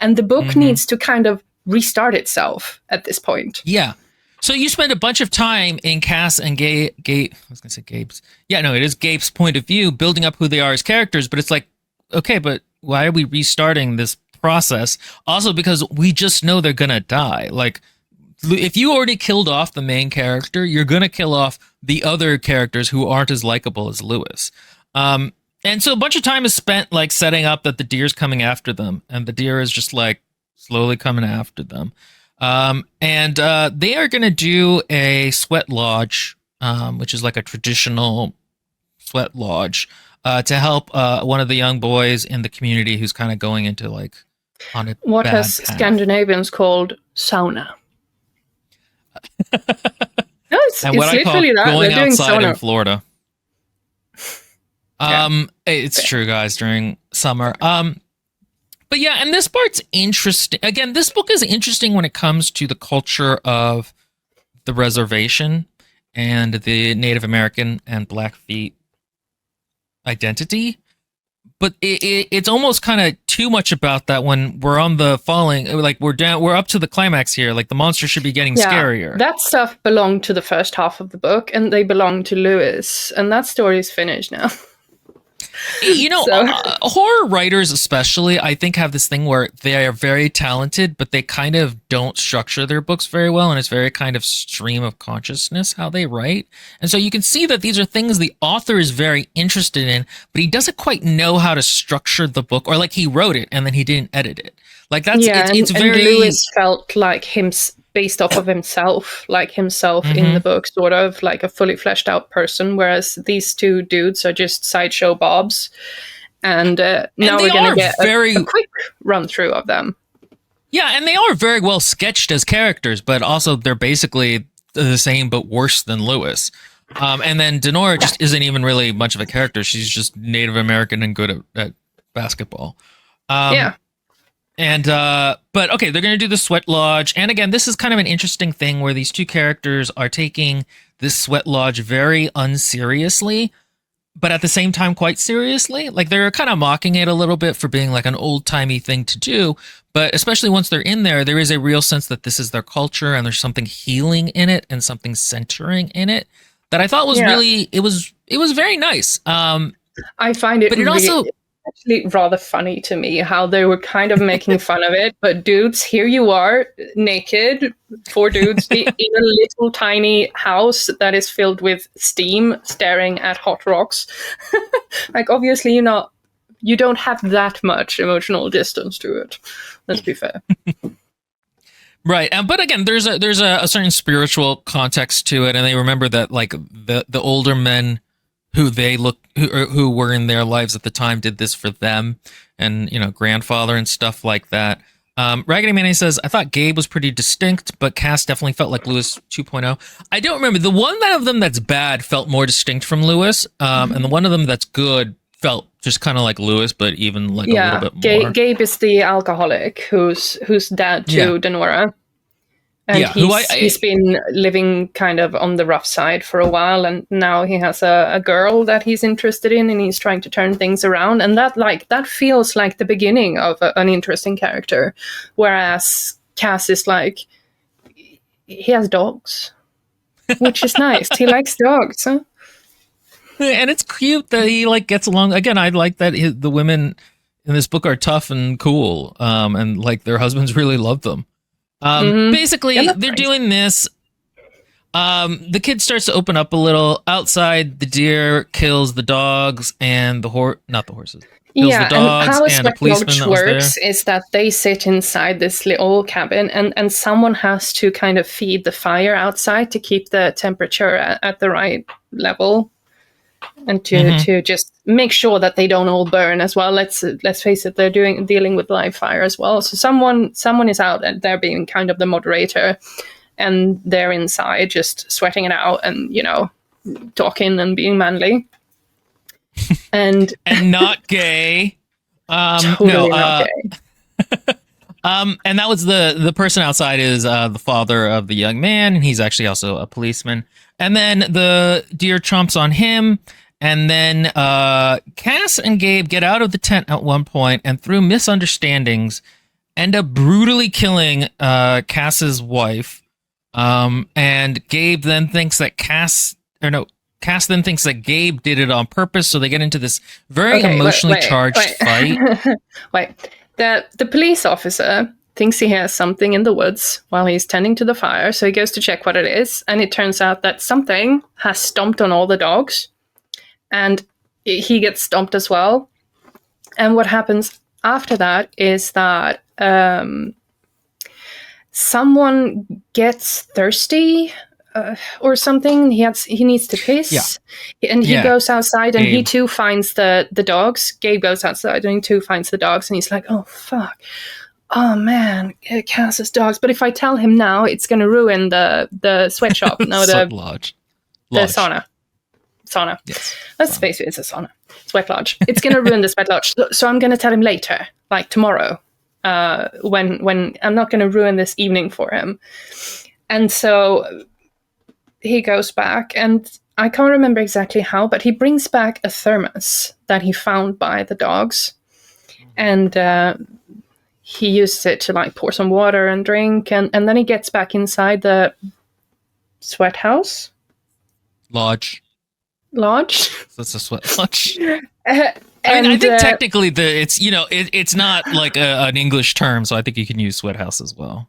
S1: and the book needs to kind of restart itself at this point.
S2: Yeah. So you spend a bunch of time in Cass and Gabe. I was going to say Gabe's. Yeah, no, it is Gabe's point of view, building up who they are as characters. But it's like, okay, but why are we restarting this process? Also, because we just know they're going to die. Like, if you already killed off the main character, you're gonna kill off the other characters who aren't as likable as Lewis. And so a bunch of time is spent like setting up that the deer's coming after them, and the deer is just like slowly coming after them. And they are gonna do a sweat lodge, which is like a traditional sweat lodge, to help one of the young boys in the community who's kind of going into like on a
S1: What
S2: bad
S1: has
S2: path.
S1: Scandinavians called sauna? No, it's
S2: And what I call
S1: literally that.
S2: going
S1: They're doing
S2: outside in
S1: sauna.
S2: Florida. It's true, guys, during summer. But yeah, and this part's interesting. Again, this book is interesting when it comes to the culture of the reservation and the Native American and Blackfeet identity. But it's almost kind of too much about that when we're on the falling, like we're up to the climax here. Like the monster should be getting scarier.
S1: That stuff belonged to the first half of the book, and they belong to Lewis, and that story is finished now.
S2: You know, horror writers especially, I think, have this thing where they are very talented, but they kind of don't structure their books very well, and it's very kind of stream of consciousness how they write. And so you can see that these are things the author is very interested in, but he doesn't quite know how to structure the book, or like he wrote it and then he didn't edit it. Like that's it's very.
S1: And Lewis felt like him based off of himself, in the book, sort of like a fully fleshed out person, whereas these two dudes are just sideshow bobs. And now we're going to get a quick run through of them.
S2: Yeah, and they are very well sketched as characters, but also they're basically the same but worse than Lewis. And then Denora just isn't even really much of a character. She's just Native American and good at basketball. And but okay, they're going to do the sweat lodge, and again, this is kind of an interesting thing where these two characters are taking this sweat lodge very unseriously, but at the same time quite seriously. Like they're kind of mocking it a little bit for being like an old-timey thing to do, but especially once they're in there, there is a real sense that this is their culture and there's something healing in it and something centering in it that I thought was really it was very nice.
S1: I find it,
S2: but it also
S1: actually rather funny to me how they were kind of making fun of it, but dudes, here you are, naked, 4 dudes in a little tiny house that is filled with steam, staring at hot rocks. Like, obviously, you don't have that much emotional distance to it. Let's be fair.
S2: Right, but again, there's a certain spiritual context to it, and they remember that like the older men who were in their lives at the time did this for them, and grandfather and stuff like that. Raggedy Manny says, I thought Gabe was pretty distinct, but Cass definitely felt like Lewis 2.0. I don't remember. The one of them that's bad felt more distinct from Lewis, and the one of them that's good felt just kind of like Lewis, but even like a little bit more.
S1: Gabe is the alcoholic who's dad to Denora. And he's been living kind of on the rough side for a while, and now he has a girl that he's interested in, and he's trying to turn things around. And that feels like the beginning of an interesting character. Whereas Cass is like, he has dogs, which is nice. He likes dogs. Huh?
S2: And it's cute that he like gets along. Again, I like that the women in this book are tough and cool, and like their husbands really love them. Basically, they're doing this. The kid starts to open up a little. Outside, the deer kills the dogs and not the horses. Kills the dogs,
S1: and how a
S2: sweat lodge
S1: works is that they sit inside this little cabin, and someone has to kind of feed the fire outside to keep the temperature at the right level, and to just make sure that they don't all burn as well. Let's face it, they're dealing with live fire as well. So someone is out, and they're being kind of the moderator, and they're inside just sweating it out and talking and being manly, and
S2: not gay.
S1: Totally not gay.
S2: And that was the person outside is the father of the young man, and he's actually also a policeman. And then the deer chomps on him. And then Cass and Gabe get out of the tent at one point, and through misunderstandings, end up brutally killing Cass's wife. And Gabe then thinks that Cass then thinks that Gabe did it on purpose. So they get into this very emotionally charged fight.
S1: Wait, the police officer thinks he hears something in the woods while he's tending to the fire. So he goes to check what it is. And it turns out that something has stomped on all the dogs. And he gets stomped as well. And what happens after that is that someone gets thirsty or something. He needs to piss, and he goes outside, and he too finds the dogs. Gabe goes outside, and he too finds the dogs, and he's like, "Oh fuck, oh man, Cass's dogs." But if I tell him now, it's going to ruin the sweatshop. No, the
S2: lodge.
S1: The sauna.
S2: Yes.
S1: Let's face it, it's a sauna. Sweat lodge. It's going to ruin the sweat lodge. So I'm going to tell him later, like tomorrow, when I'm not going to ruin this evening for him. And so he goes back, and I can't remember exactly how, but he brings back a thermos that he found by the dogs. And he uses it to like pour some water and drink. And then he gets back inside the sweat house.
S2: Lodge. That's a sweat lodge. I think technically it's not like an English term, so I think you can use sweat house as well.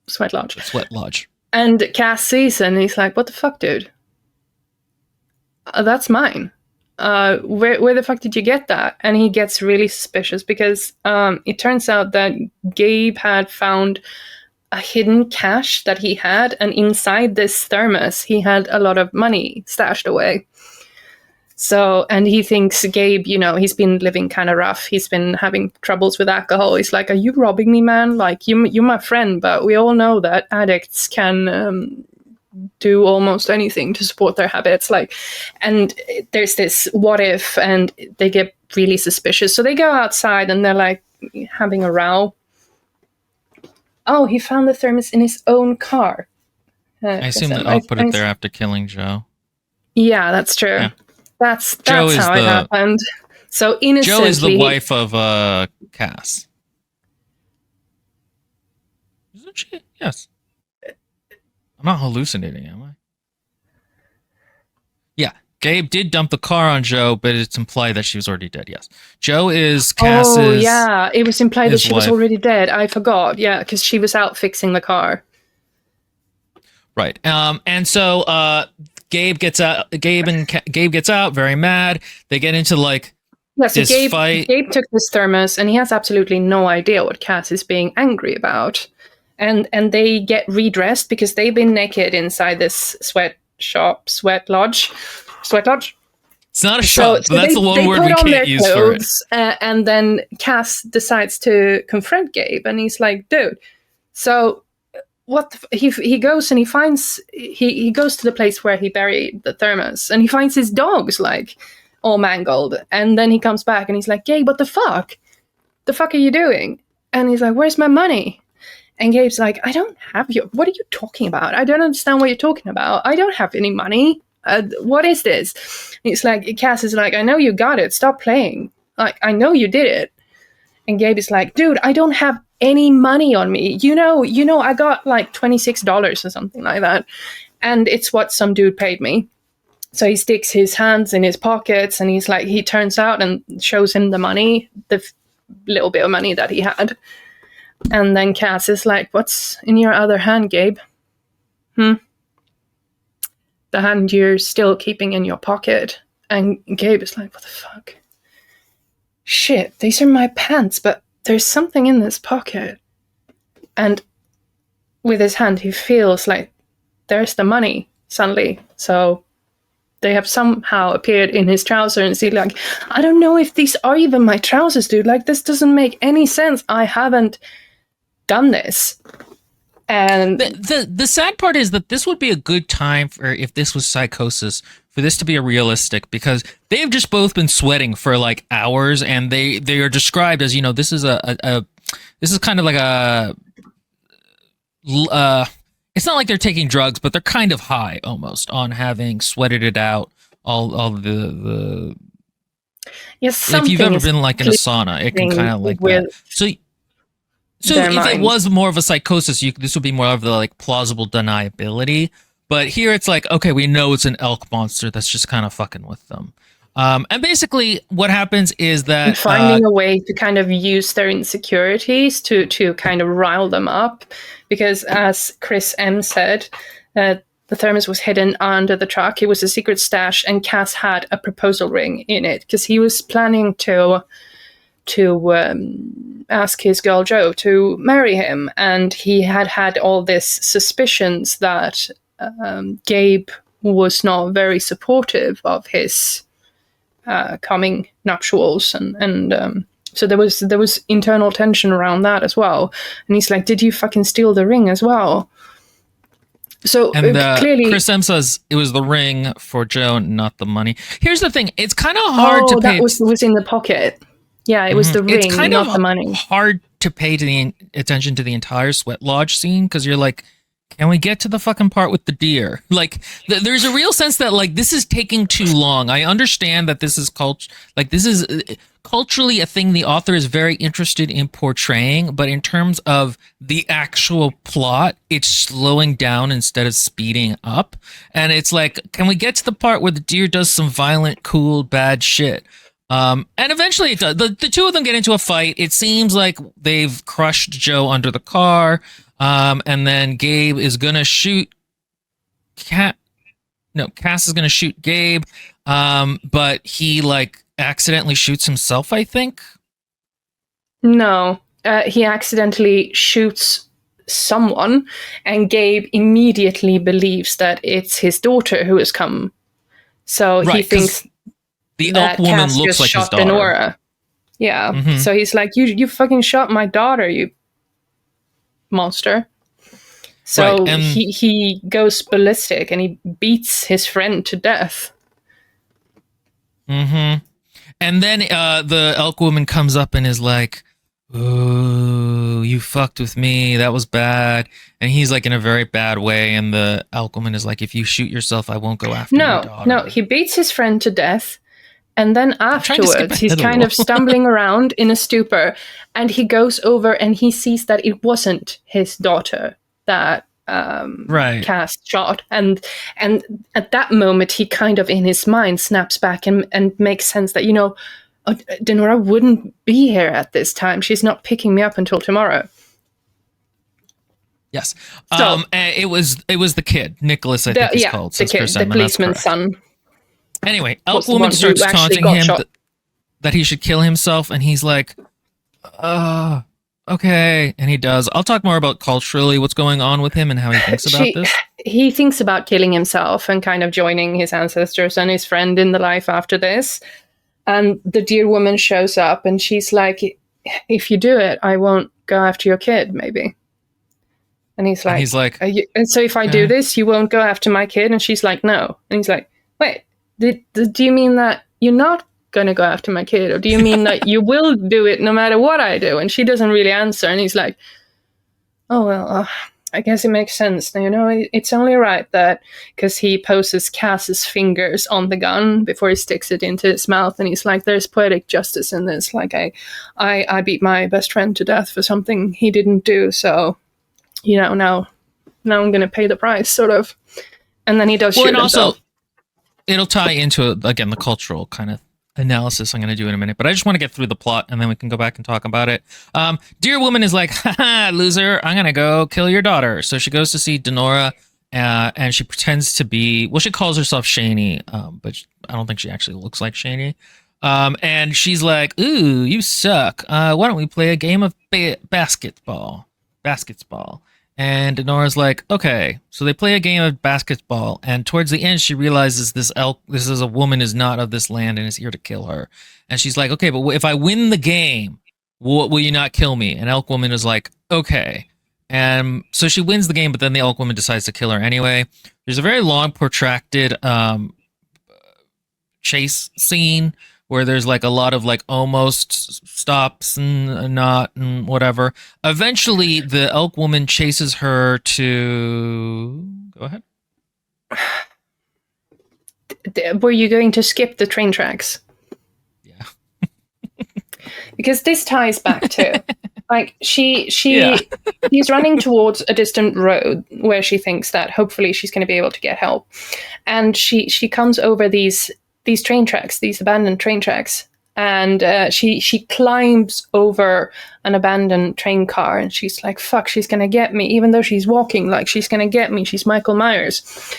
S1: Sweat lodge.
S2: Sweat lodge.
S1: And Cass sees it, and he's like, "What the fuck, dude? That's mine. Where the fuck did you get that?" And he gets really suspicious because it turns out that Gabe had found a hidden cache that he had, and inside this thermos he had a lot of money stashed away. So, and he thinks Gabe, he's been living kind of rough. He's been having troubles with alcohol. He's like, "Are you robbing me, man? Like, you're my friend, but we all know that addicts can do almost anything to support their habits." Like, and there's this what if, and they get really suspicious. So they go outside, and they're like having a row. Oh, he found the thermos in his own car.
S2: I assume that I'll put it there after killing Joe.
S1: Yeah, that's true. Yeah. That's how it happened. So innocently,
S2: Joe is the wife of Cass. Isn't she? Yes. I'm not hallucinating, am I? Yeah. Gabe did dump the car on Joe, but it's implied that she was already dead. Yes. Joe is Cass's.
S1: Oh, yeah. It was implied that she
S2: wife.
S1: was already dead. I forgot. Yeah, because she was out fixing the car.
S2: Right. And so Gabe gets out. Gabe gets out, very mad. They get into this fight.
S1: Gabe took this thermos, and he has absolutely no idea what Cass is being angry about. And they get redressed because they've been naked inside this sweat lodge.
S2: It's not a shop, but that's the one word we can't use clothes,
S1: for it. And then Cass decides to confront Gabe, and he's like, "Dude, so what?" He goes and he goes to the place where he buried the thermos, and he finds his dogs like all mangled. And then he comes back, and he's like, "Gabe, what the fuck? The fuck are you doing?" And he's like, "Where's my money?" And Gabe's like, "I don't have your... What are you talking about? I don't understand what you're talking about. I don't have any money. What is this?" It's like, Cass is like, "I know you got it. Stop playing. Like, I know you did it." And Gabe is like, "Dude, I don't have any money on me. You know, I got like $26 or something like that. And it's what some dude paid me." So he sticks his hands in his pockets, and he's like, he turns out and shows him the money, the little bit of money that he had. And then Cass is like, "What's in your other hand, Gabe? The hand you're still keeping in your pocket." And Gabe is like, "What the fuck? Shit, these are my pants, but there's something in this pocket." And with his hand, he feels like there's the money suddenly. So they have somehow appeared in his trousers, and he's like, "I don't know if these are even my trousers, dude. Like, this doesn't make any sense. I haven't done this." And
S2: the sad part is that this would be a good time for, if this was psychosis, for this to be a realistic, because they've just both been sweating for like hours, and they are described as, this is this is kind of like a it's not like they're taking drugs, but they're kind of high almost on having sweated it out, all the
S1: yes.
S2: If you've ever been like in a sauna, it can kind of like that. So if it was more of a psychosis, this would be more of the like plausible deniability. But here it's like, okay, we know it's an elk monster that's just kind of fucking with them. And basically, what happens is
S1: And
S2: that
S1: finding a way to kind of use their insecurities to kind of rile them up, because as Chris M said, the thermos was hidden under the truck. It was a secret stash, and Cass had a proposal ring in it because he was planning to ask his girl Jo to marry him, and he had all these suspicions that Gabe was not very supportive of his coming nuptials, and so there was internal tension around that as well. And he's like, "Did you fucking steal the ring as well?" So
S2: and
S1: clearly,
S2: Chris M says it was the ring for Joe, not the money. Here's the thing: it's kind of hard to pay.
S1: That was in the pocket. Yeah, it was the
S2: It's
S1: ring,
S2: kind
S1: not
S2: of
S1: the money.
S2: hard to pay to the attention to the entire Sweat Lodge scene because you're like, can we get to the fucking part with the deer? Like, there's a real sense that like this is taking too long. I understand that this is this is culturally a thing the author is very interested in portraying, but in terms of the actual plot, it's slowing down instead of speeding up. And it's like, can we get to the part where the deer does some violent, cool, bad shit? And eventually it does. The two of them get into a fight. It seems like they've crushed Joe under the car. And then Gabe is gonna shoot Cass is gonna shoot Gabe. But he like accidentally shoots himself, I think.
S1: No, he accidentally shoots someone, and Gabe immediately believes that it's his daughter who has come. So he thinks
S2: the elk woman
S1: Cass
S2: looks
S1: just
S2: like his
S1: shot
S2: daughter.
S1: Denora. Yeah.
S2: Mhm.
S1: So he's like, you fucking shot my daughter, you monster. So
S2: Right, and
S1: he goes ballistic and he beats his friend to death.
S2: and then the elk woman comes up and is like, "Ooh, you fucked with me. That was bad." And he's like in a very bad way. And the elk woman is like, "If you shoot yourself, I won't go after your daughter."
S1: No, he beats his friend to death. And then afterwards, he's
S2: ahead a
S1: kind of
S2: little.
S1: stumbling around in a stupor, and he goes over and he sees that it wasn't his daughter that
S2: Right.
S1: Cass shot. And at that moment, he kind of in his mind snaps back and makes sense that, Denora wouldn't be here at this time. She's not picking me up until tomorrow.
S2: Yes.
S1: So,
S2: it was the kid, Nicholas, I think he's called.
S1: The kid, the policeman's son.
S2: Anyway, elk woman starts taunting him that he should kill himself, and he's like, okay, and he does. I'll talk more about culturally what's going on with him and how he thinks about this.
S1: He thinks about killing himself and kind of joining his ancestors and his friend in the life after this. And the dear woman shows up, and she's like, if you do it, I won't go after your kid, maybe. And he's like, and so if I do this, you won't go after my kid? And she's like, no. And he's like, wait, do you mean that you're not going to go after my kid? Or do you mean that you will do it no matter what I do? And she doesn't really answer. And he's like, oh, well, I guess it makes sense. It's only right that, because he poses Cass's fingers on the gun before he sticks it into his mouth. And he's like, there's poetic justice in this. Like, I beat my best friend to death for something he didn't do. So, now I'm going to pay the price, sort of. And then he does shoot himself. Also,
S2: it'll tie into, again, the cultural kind of analysis I'm going to do in a minute, but I just want to get through the plot and then we can go back and talk about it. Dear woman is like, haha, loser, I'm going to go kill your daughter. So she goes to see Denora, and she pretends to be, she calls herself Shani, but I don't think she actually looks like Shani. And she's like, ooh, you suck. Why don't we play a game of basketball? And Denora's like, okay. So they play a game of basketball, and towards the end, she realizes this is a woman is not of this land and is here to kill her. And she's like, okay, but if I win the game, will you not kill me? And elk woman is like, okay. And so she wins the game, but then the elk woman decides to kill her anyway. There's a very long, protracted chase scene where there's like a lot of like almost stops and not and whatever. Eventually, the elk woman chases her to... Go ahead.
S1: Were you going to skip the train tracks?
S2: Yeah.
S1: Because this ties back to... Like, he's running towards a distant road where she thinks that hopefully she's going to be able to get help. And she comes over these these train tracks, these abandoned train tracks. And she climbs over an abandoned train car, and she's like, "Fuck, she's gonna get me!" Even though she's walking, like she's gonna get me. She's Michael Myers.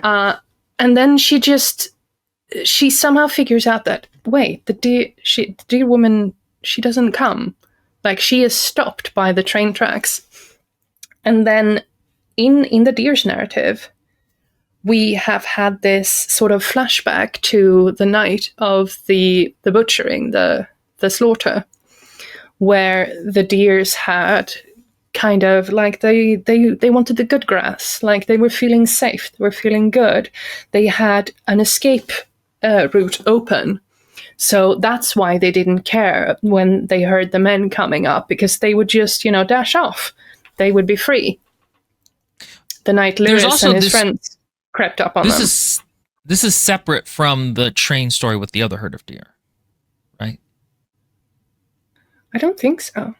S1: And then she somehow figures out that, wait, the dear woman, she doesn't come. Like, she is stopped by the train tracks. And then in the deer's narrative, we have had this sort of flashback to the night of the butchering, the slaughter, where the deers had kind of like they wanted the good grass, like they were feeling safe, they were feeling good, they had an escape route open. So that's why they didn't care when they heard the men coming up, because they would just, dash off. They would be free. The night Lewis and his friends crept up on them.
S2: This is separate from the train story with the other herd of deer, right?
S1: I don't think so.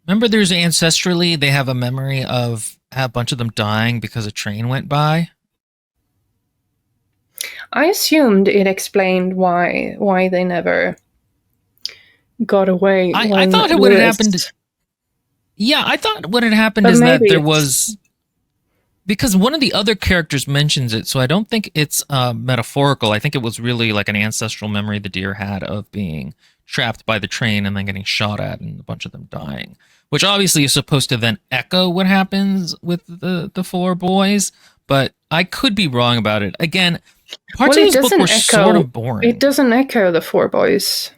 S2: Remember, there's ancestrally, they have a memory of a bunch of them dying because a train went by?
S1: I assumed it explained why they never got away.
S2: I thought it would have happened. Yeah, I thought what had happened is that there was... Because one of the other characters mentions it, so I don't think it's metaphorical. I think it was really like an ancestral memory the deer had of being trapped by the train and then getting shot at and a bunch of them dying. Which obviously is supposed to then echo what happens with the four boys, but I could be wrong about it. Again, parts of this book were sort of boring.
S1: It doesn't echo the four boys.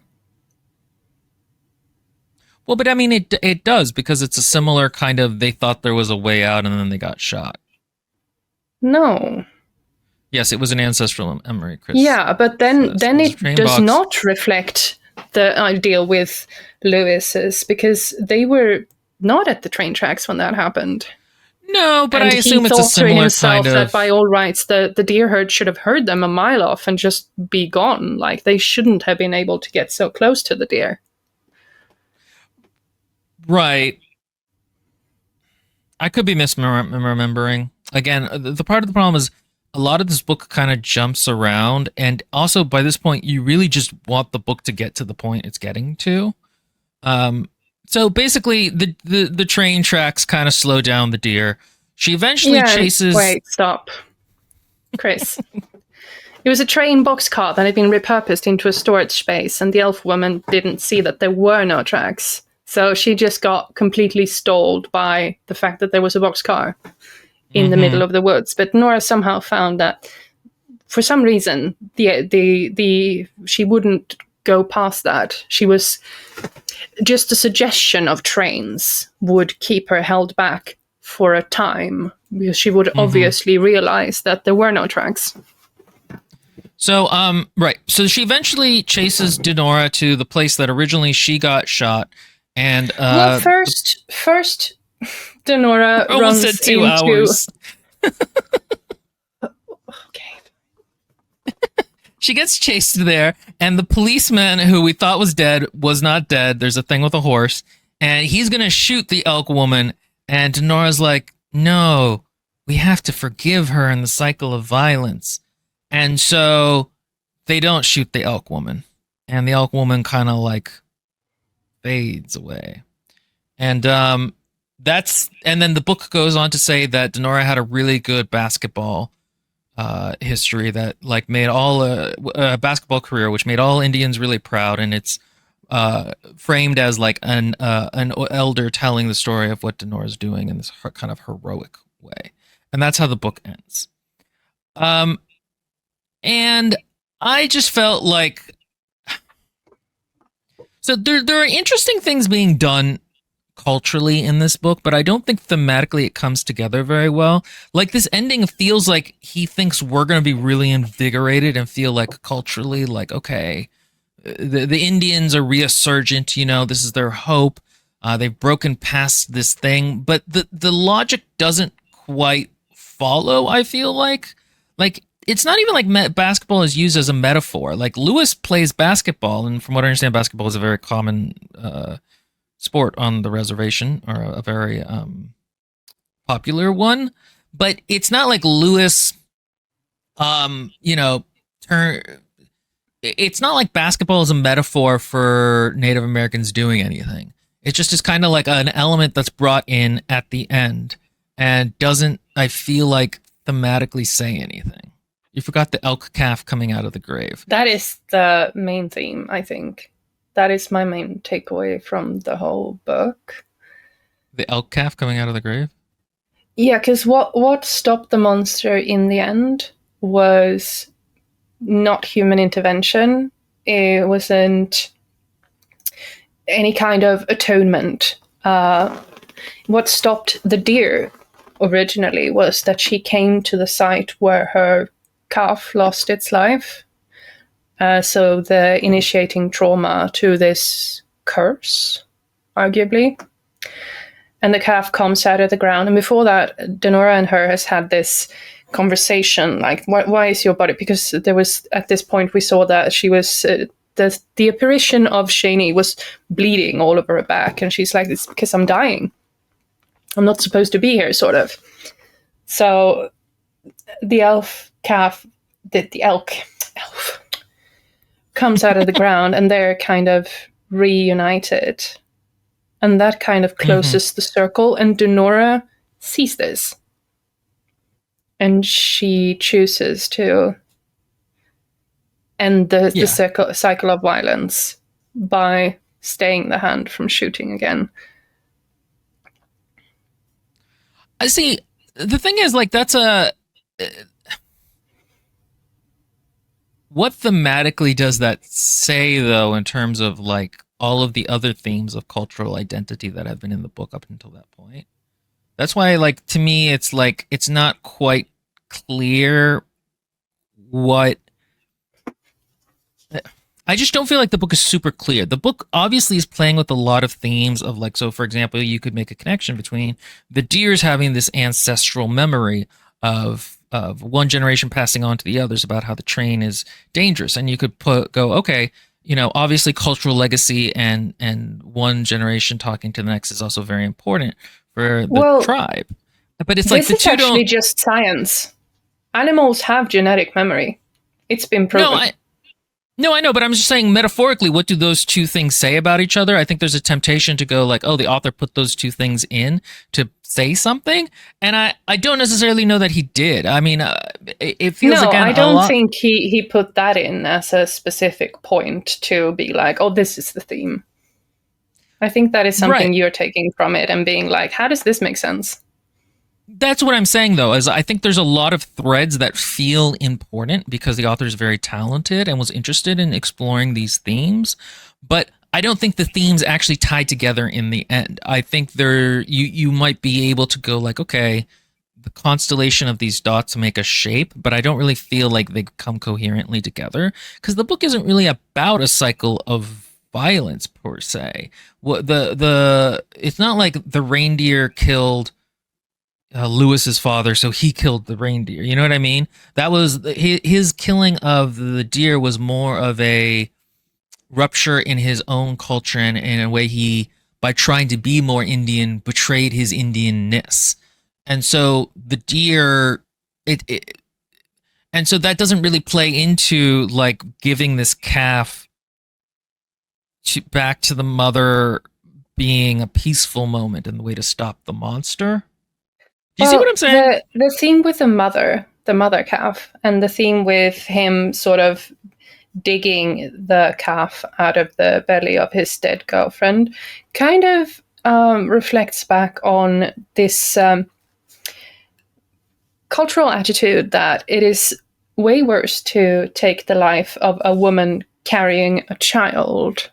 S2: Well, but I mean, it does, because it's a similar kind of, they thought there was a way out and then they got shot.
S1: No.
S2: Yes, it was an ancestral memory, Chris.
S1: Yeah, but then it does not reflect the ideal with Lewis's, because they were not at the train tracks when that happened.
S2: No, but I assume it's a similar kind of...
S1: that by all rights, the deer herd should have heard them a mile off and just be gone. Like, they shouldn't have been able to get so close to the deer.
S2: Right. I could be misremembering. Again, the part of the problem is a lot of this book kind of jumps around, and also by this point, you really just want the book to get to the point it's getting to. So basically, the train tracks kind of slow down the deer. She eventually chases...
S1: Wait, stop. Chris. It was a train boxcar that had been repurposed into a storage space, and the elf woman didn't see that there were no tracks. So she just got completely stalled by the fact that there was a boxcar in the middle of the woods. But Nora somehow found that, for some reason, she wouldn't go past that. She was just a suggestion of trains would keep her held back for a time, because she would obviously realize that there were no tracks.
S2: So, right. So she eventually chases Denora to the place that originally she got shot. And
S1: well, first, Denora runs
S2: said 2
S1: into...
S2: hours.
S1: Okay.
S2: She gets chased there, and the policeman who we thought was dead was not dead. There's a thing with a horse, and he's going to shoot the elk woman, and Denora's like, no, we have to forgive her in the cycle of violence. And so they don't shoot the elk woman, and the elk woman kind of like fades away. And and then the book goes on to say that Denora had a really good basketball history that like made all a basketball career, which made all Indians really proud, and it's framed as like an elder telling the story of what Denora's doing in this kind of heroic way, and that's how the book ends. And I just felt like, so there are interesting things being done culturally in this book, but I don't think thematically it comes together very well. Like, this ending feels like he thinks we're going to be really invigorated and feel like culturally, like, okay, the Indians are resurgent, this is their hope. They've broken past this thing, but the logic doesn't quite follow, I feel like. Like, it's not even like basketball is used as a metaphor. Like, Lewis plays basketball, and from what I understand, basketball is a very common sport on the reservation, or a very popular one. But it's not like Lewis, it's not like basketball is a metaphor for Native Americans doing anything. It just is kind of like an element that's brought in at the end and doesn't, I feel like, thematically say anything. You forgot the elk calf coming out of the grave.
S1: That is the main theme, I think. That is my main takeaway from the whole book.
S2: The elk calf coming out of the grave?
S1: Yeah, because what stopped the monster in the end was not human intervention. It wasn't any kind of atonement. What stopped the deer originally was that she came to the site where her calf lost its life. So the initiating trauma to this curse, arguably. And the calf comes out of the ground. And before that, Denora and her has had this conversation, like, why is your body? Because there was, at this point, we saw that she was, the apparition of Shani was bleeding all over her back. And she's like, it's because I'm dying. I'm not supposed to be here, sort of. So the elf comes out of the ground, and they're kind of reunited. And that kind of closes the circle. And Denora sees this. And she chooses to end the cycle of violence by staying the hand from shooting again.
S2: I see. The thing is, like, that's a... what thematically does that say, though, in terms of, like, all of the other themes of cultural identity that have been in the book up until that point? That's why, like, to me, it's like, it's not quite clear what... I just don't feel like the book is super clear. The book obviously is playing with a lot of themes of, like, so for example, you could make a connection between the deers having this ancestral memory of one generation passing on to the others about how the train is dangerous. And you could go, okay, you know, obviously cultural legacy and one generation talking to the next is also very important for the tribe. But it's like,
S1: this is actually just science. Animals have genetic memory. It's been proven.
S2: No, I know, but I'm just saying metaphorically, what do those two things say about each other? I think there's a temptation to go like, oh, the author put those two things in to say something, and I don't necessarily know that he did. I mean, it feels again
S1: I don't think he put that in as a specific point to be like, oh, this is the theme. I think that is something you're taking from it and being like, how does this make sense?
S2: That's what I'm saying, though, is I think there's a lot of threads that feel important because the author is very talented and was interested in exploring these themes, but I don't think the themes actually tie together in the end. I think you might be able to go like, okay, the constellation of these dots make a shape, but I don't really feel like they come coherently together because the book isn't really about a cycle of violence per se. It's not like the reindeer killed Lewis's father, so he killed the reindeer. You know what I mean? That was his killing of the deer was more of a rupture in his own culture, and in a way he, by trying to be more Indian, betrayed his Indianness. And so the deer, and so that doesn't really play into like giving this calf back to the mother being a peaceful moment and the way to stop the monster. Do you see what I'm saying?
S1: The theme with the mother calf, and the theme with him sort of digging the calf out of the belly of his dead girlfriend kind of reflects back on this cultural attitude that it is way worse to take the life of a woman carrying a child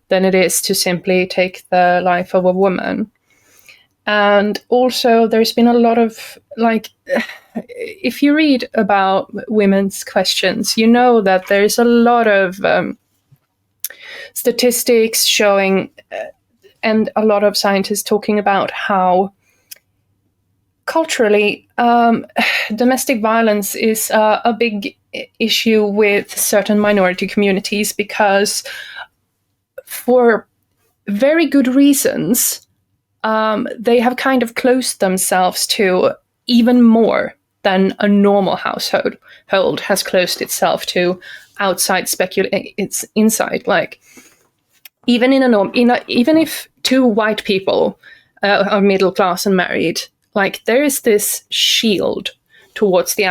S1: than it is to simply take the life of a woman. And also, there's been a lot of, like, if you read about women's questions, you know that there's a lot of statistics showing, and a lot of scientists talking about how culturally domestic violence is a big issue with certain minority communities because for very good reasons, they have kind of closed themselves to even more than a normal household has closed itself to outside its inside. Like even even if two white people are middle class and married, like there is this shield towards the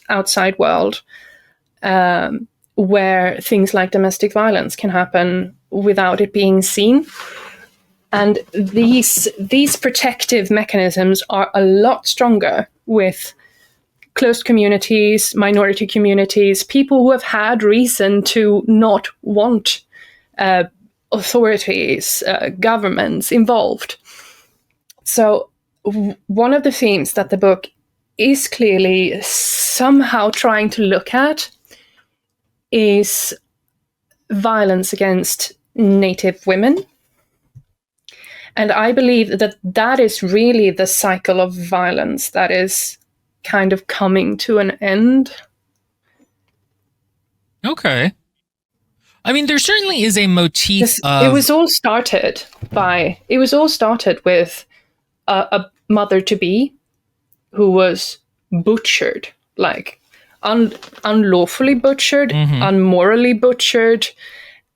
S1: outside world, where things like domestic violence can happen without it being seen. And these protective mechanisms are a lot stronger with closed communities, minority communities, people who have had reason to not want authorities, governments involved. So one of the themes that the book is clearly somehow trying to look at is violence against Native women. And I believe that that is really the cycle of violence that is kind of coming to an end.
S2: Okay. I mean, there certainly is a motif of...
S1: It was all started with a mother-to-be who was butchered, like unlawfully butchered, unmorally butchered.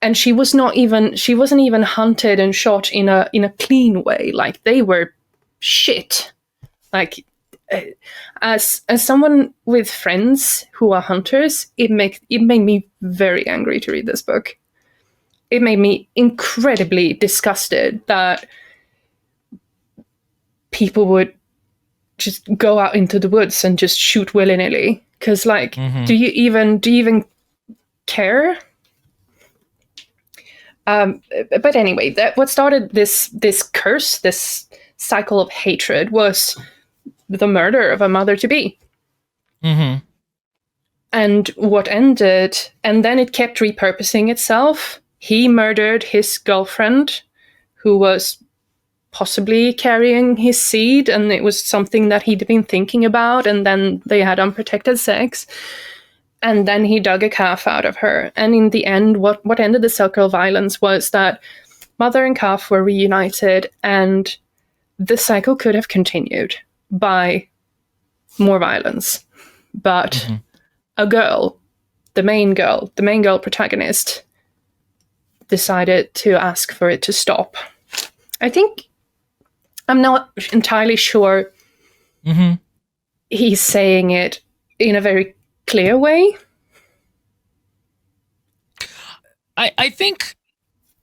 S1: And she wasn't even hunted and shot in a clean way. Like they were shit. Like as someone with friends who are hunters, it made me very angry to read this book. It made me incredibly disgusted that people would just go out into the woods and just shoot willy-nilly. Because like, do you even care? But anyway, what started this curse, this cycle of hatred, was the murder of a mother-to-be. And what ended, and then it kept repurposing itself. He murdered his girlfriend, who was possibly carrying his seed, and it was something that he'd been thinking about, and then they had unprotected sex. And then he dug a calf out of her. And in the end, what ended the circle of violence was that mother and calf were reunited, and the cycle could have continued by more violence. But a girl, the main girl protagonist, decided to ask for it to stop. I think, I'm not entirely sure he's saying it in a very clear way.
S2: I think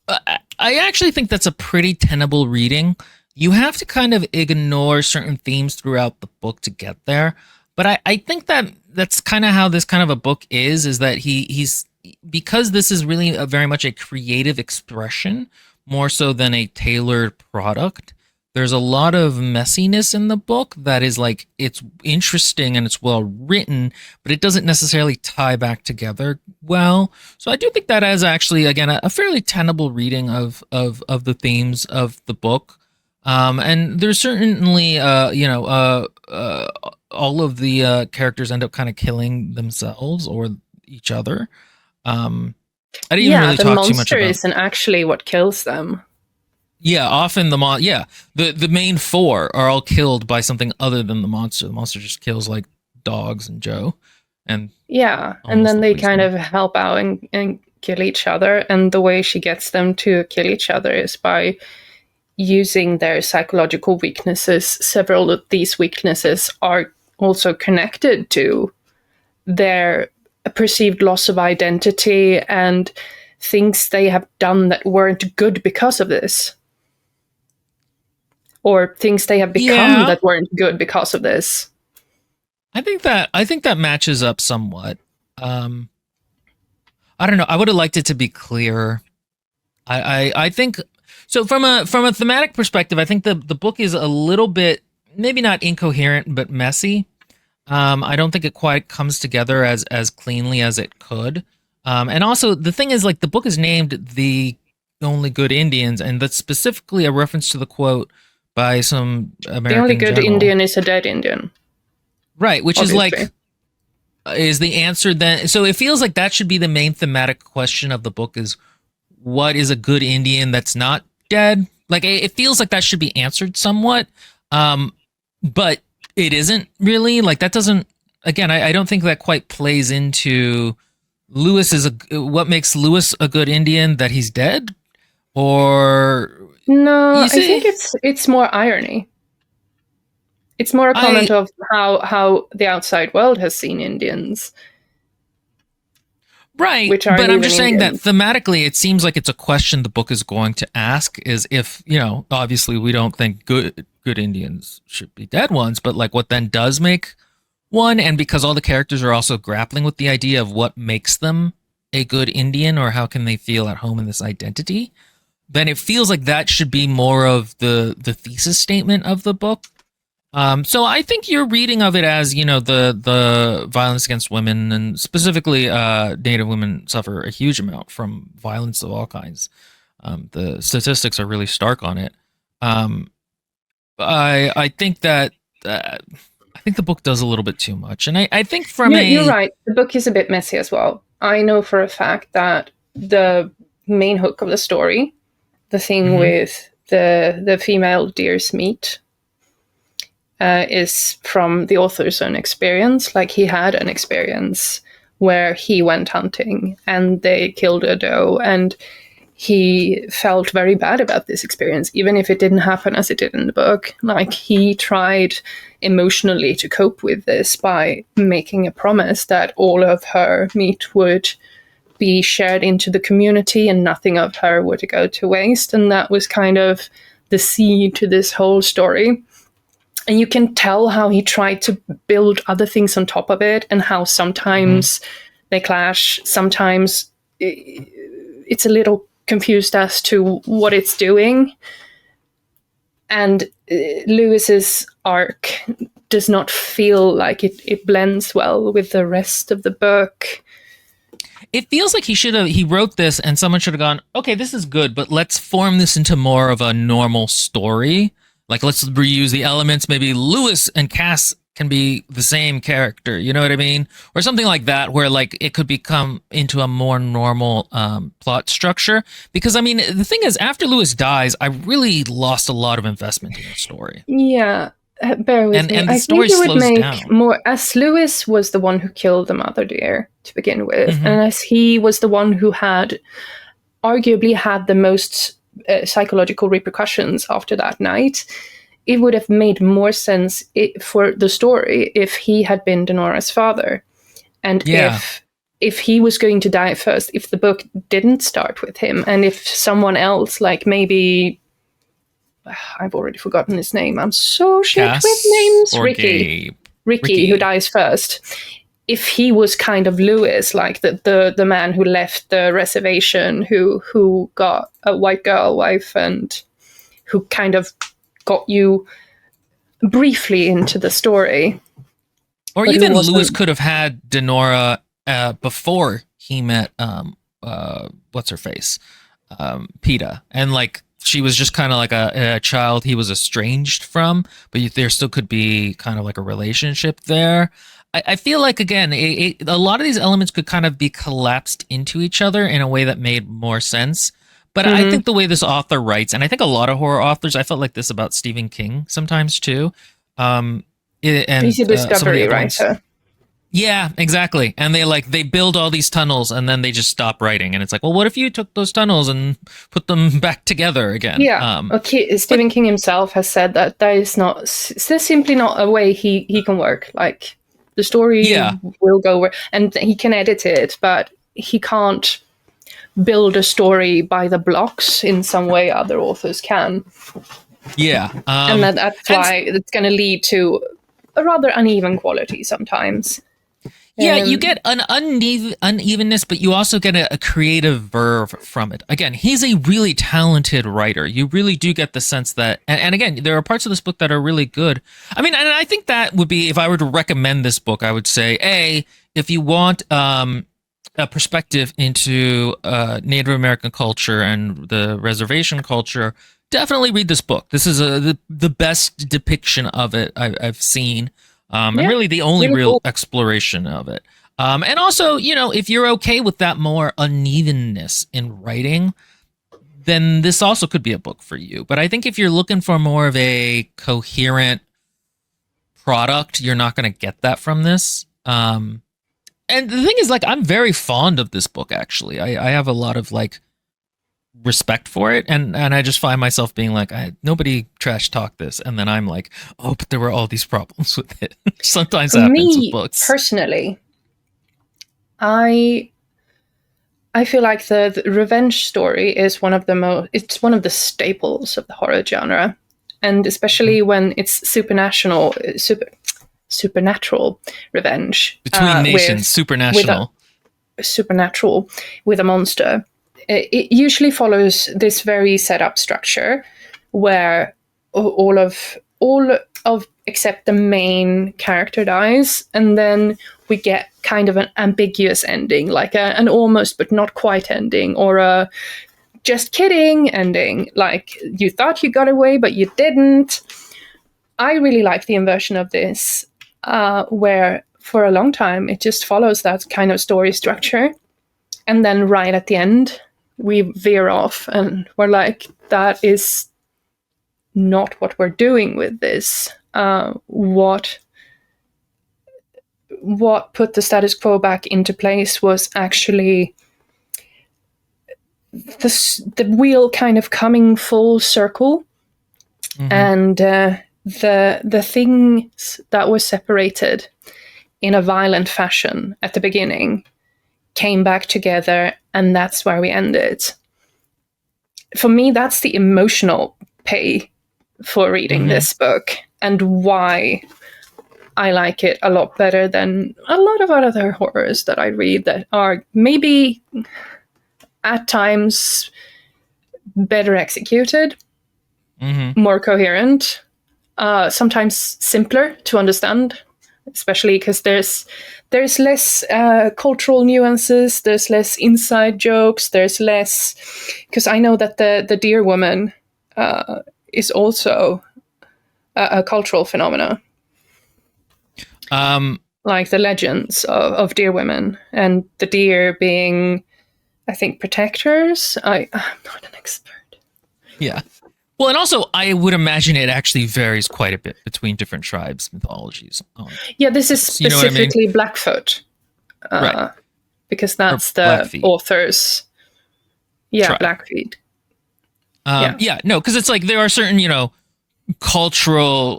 S2: I actually think that's a pretty tenable reading. You have to kind of ignore certain themes throughout the book to get there, but I think that's kind of how this kind of a book is that he's because this is really very much a creative expression more so than a tailored product. There's a lot of messiness in the book that is like, it's interesting and it's well written, but it doesn't necessarily tie back together well. So I do think that is actually, again, a fairly tenable reading of the themes of the book. And there's certainly, all of the characters end up kind of killing themselves or each other. I didn't even really talk too much about... the monster
S1: isn't actually what kills them.
S2: Yeah, often the main four are all killed by something other than the monster. The monster just kills like dogs and Joe, and
S1: and then they kind of help out and kill each other. And the way she gets them to kill each other is by using their psychological weaknesses. Several of these weaknesses are also connected to their perceived loss of identity and things they have done that weren't good because of this. Or things they have become that weren't good because of this.
S2: I think that matches up somewhat. I don't know. I would have liked it to be clearer. I think so. From a thematic perspective, I think the book is a little bit, maybe not incoherent, but messy. I don't think it quite comes together as cleanly as it could. And also, the thing is, like, the book is named "The Only Good Indians," and that's specifically a reference to the quote by some American
S1: The only good
S2: general.
S1: Indian is a dead Indian.
S2: Right, which
S1: obviously.
S2: is like, is the answer then? So it feels like that should be the main thematic question of the book is, what is a good Indian that's not dead? Like, it feels like that should be answered somewhat, but it isn't really. Like, that doesn't again, I don't think that quite plays into Lewis is what makes Lewis a good Indian, that he's dead, or
S1: No,
S2: you
S1: I think
S2: see,
S1: it's more irony. It's more a comment
S2: I
S1: of how the outside world has seen Indians,
S2: right,
S1: which
S2: but
S1: aren't
S2: I'm
S1: even
S2: just saying that
S1: Indian.
S2: thematically, it seems like it's a question the book is going to ask: is if obviously we don't think good Indians should be dead ones, but like what then does make one, and because all the characters are also grappling with the idea of what makes them a good Indian or how can they feel at home in this identity, then it feels like that should be more of the thesis statement of the book. So I think your reading of it as the violence against women, and specifically Native women suffer a huge amount from violence of all kinds. The statistics are really stark on it. Um, I think that I think the book does a little bit too much, and I think from
S1: You're
S2: a
S1: right. The book is a bit messy as well. I know for a fact that the main hook of the story, the thing
S2: mhm.
S1: with the female deer's meat, is from the author's own experience. Like he had an experience where he went hunting and they killed a doe, and he felt very bad about this experience, even if it didn't happen as it did in the book. Like he tried emotionally to cope with this by making a promise that all of her meat would be shared into the community and nothing of her would go to waste. And that was kind of the seed to this whole story. And you can tell how he tried to build other things on top of it, and how
S2: Mhm.
S1: sometimes they clash, sometimes it's a little confused as to what it's doing. And Lewis's arc does not feel like it blends well with the rest of the book.
S2: It feels like he wrote this and someone should have gone, okay, this is good, but let's form this into more of a normal story. Like let's reuse the elements. Maybe Lewis and Cass can be the same character. You know what I mean? Or something like that, where like it could become into a more normal plot structure. Because I mean, the thing is, after Lewis dies, I really lost a lot of investment in the story,
S1: Yeah, bear with me.
S2: and the
S1: I think
S2: story
S1: it would
S2: slows
S1: make
S2: down.
S1: more, as Lewis was the one who killed the mother deer to begin with,
S2: Hmm.
S1: and as he was the one who had arguably had the most psychological repercussions after that night, it would have made more sense for the story if he had been Denora's father, and
S2: Yeah,
S1: if he was going to die first, if the book didn't start with him, and if someone else, like maybe I've already forgotten his name. I'm so shit with
S2: Cass
S1: names.
S2: or Gabe,
S1: Ricky, who
S2: Ricky.
S1: dies first. If he was kind of Lewis, like the man who left the reservation, who got a white girl wife, and who kind of got you briefly into the story,
S2: Or
S1: but who
S2: even Lewis
S1: wasn't.
S2: could have had Denora before he met what's her face, Peta, and like she was just kind of like a child he was estranged from, but there still could be kind of like a relationship there. I feel like again, a lot of these elements could kind of be collapsed into each other in a way that made more sense. But I
S1: Mm-hmm.
S2: think the way this author writes, and I think a lot of horror authors, I felt like this about Stephen King sometimes too, um,
S1: He's
S2: and
S1: a
S2: some of the
S1: discovery
S2: other ones.
S1: writer.
S2: Yeah, exactly. And they build all these tunnels and then they just stop writing. And it's like, well, what if you took those tunnels and put them back together again?
S1: Yeah. Okay.
S2: But
S1: Stephen King himself has said that that is not. There's simply not a way he can work. Like the story
S2: yeah,
S1: will go where, and he can edit it, but he can't build a story by the blocks in some way other authors can,
S2: yeah.
S1: and that's
S2: And
S1: why it's going to lead to a rather uneven quality sometimes.
S2: yeah, you get
S1: Um,
S2: an unevenness, but you also get a creative verve from it. Again, he's a really talented writer. You really do get the sense that, and again, there are parts of this book that are really good. I mean, and I think that would be, if I were to recommend this book, I would say, if you want a perspective into Native American culture and the reservation culture, definitely read this book. This is the best depiction of it I've seen, and
S1: yeah,
S2: really the only
S1: really
S2: real
S1: cool.
S2: exploration of it. And also, if you're okay with that more unevenness in writing, then this also could be a book for you. But I think if you're looking for more of a coherent product, you're not going to get that from this. And the thing is, like, I'm very fond of this book. Actually, I have a lot of like respect for it, and I just find myself being like, nobody trash talk this, and then I'm like, oh, but there were all these problems with it. Sometimes
S1: For
S2: happens with
S1: me
S2: books.
S1: personally, I feel like the revenge story is one of the most. It's one of the staples of the horror genre, and especially when it's supernatural revenge
S2: Between nations,
S1: with a
S2: supernatural.
S1: supernatural with a monster. It usually follows this very set up structure where all of except the main character dies, and then we get kind of an ambiguous ending, like an almost but not quite ending, or a just kidding ending, like you thought you got away but you didn't. I really like the inversion of this, where for a long time it just follows that kind of story structure, and then right at the end we veer off and we're like, that is not what we're doing with this. What put the status quo back into place was actually the wheel kind of coming full circle, and the things that were separated in a violent fashion at the beginning came back together, and that's where we ended. For me, that's the emotional pay for reading this book, and why I like it a lot better than a lot of other horrors that I read that are maybe at times better executed, more coherent, sometimes simpler to understand, especially because there's less cultural nuances, there's less inside jokes, there's less, because I know that the deer woman is also a cultural phenomena, like the legends of deer women, and the deer being, I think, protectors. I'm not an expert.
S2: Yeah. Well, and also, I would imagine it actually varies quite a bit between different tribes' mythologies.
S1: Yeah, this is specifically
S2: you know what I mean?
S1: Blackfoot,
S2: Right?
S1: because that's the
S2: Blackfeet.
S1: author's. Yeah,
S2: Tribe.
S1: Blackfeet.
S2: Yeah, no, because it's like there are certain, cultural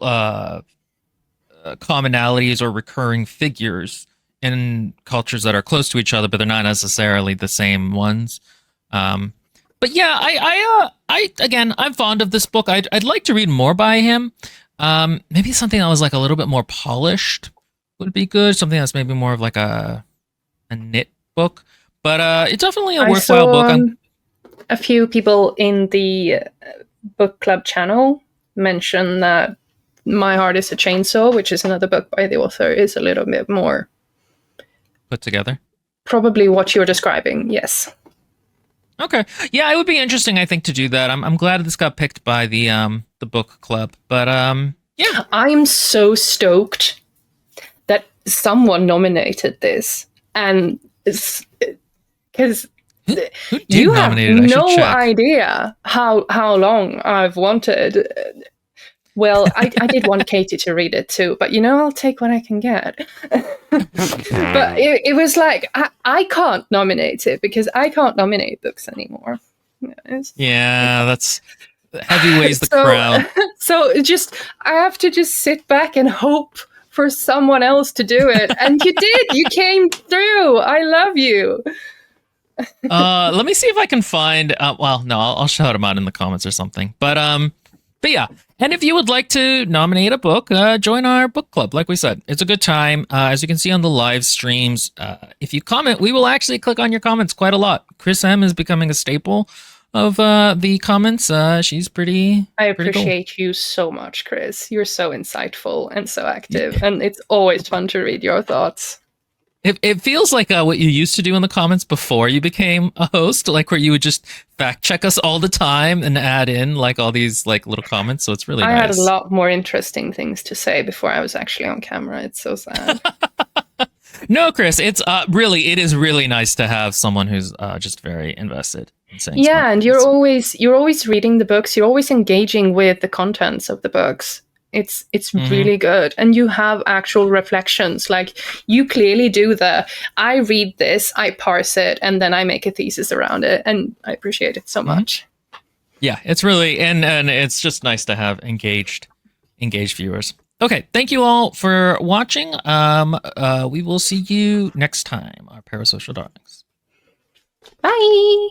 S2: commonalities or recurring figures in cultures that are close to each other, but they're not necessarily the same ones. But yeah, I again, I'm fond of this book. I'd like to read more by him. Maybe something that was like a little bit more polished would be good. Something that's maybe more of like a knit book. But it's definitely a worthwhile book.
S1: A few people in the book club channel mention that My Heart is a Chainsaw, which is another book by the author, is a little bit more
S2: put together.
S1: Probably what you're describing, yes.
S2: Okay, yeah, it would be interesting, I think, to do that. I'm glad this got picked by the book club, but yeah,
S1: I'm so stoked that someone nominated this, and because you have no idea how long I've wanted. Well, I did want Katie to read it too, but I'll take what I can get. But it was like, I can't nominate it because I can't nominate books anymore.
S2: Yeah, that's heavy weighs the crown.
S1: So I have to just sit back and hope for someone else to do it. And you did. You came through. I love you.
S2: Let me see if I can find. Well, no, I'll shout them out in the comments or something. But yeah. And if you would like to nominate a book, join our book club. Like we said, it's a good time. As you can see on the live streams, if you comment, we will actually click on your comments quite a lot. Chris M is becoming a staple of the comments. She's pretty.
S1: I appreciate you so much, Chris. You're so insightful and so active, and it's always fun to read your thoughts.
S2: It feels like what you used to do in the comments before you became a host, like where you would just fact check us all the time and add in like all these like little comments. So it's really nice.
S1: I had a lot more interesting things to say before I was actually on camera. It's so sad.
S2: No, Chris, it's it is really nice to have someone who's just very invested in saying.
S1: Yeah, and you're always reading the books. You're always engaging with the contents of the books. It's really good, and you have actual reflections. Like, you clearly do I read this, I parse it, and then I make a thesis around it, and I appreciate it so much.
S2: Yeah, it's really, and it's just nice to have engaged viewers. Okay, thank you all for watching. We will see you next time, our parasocial darlings.
S1: Bye.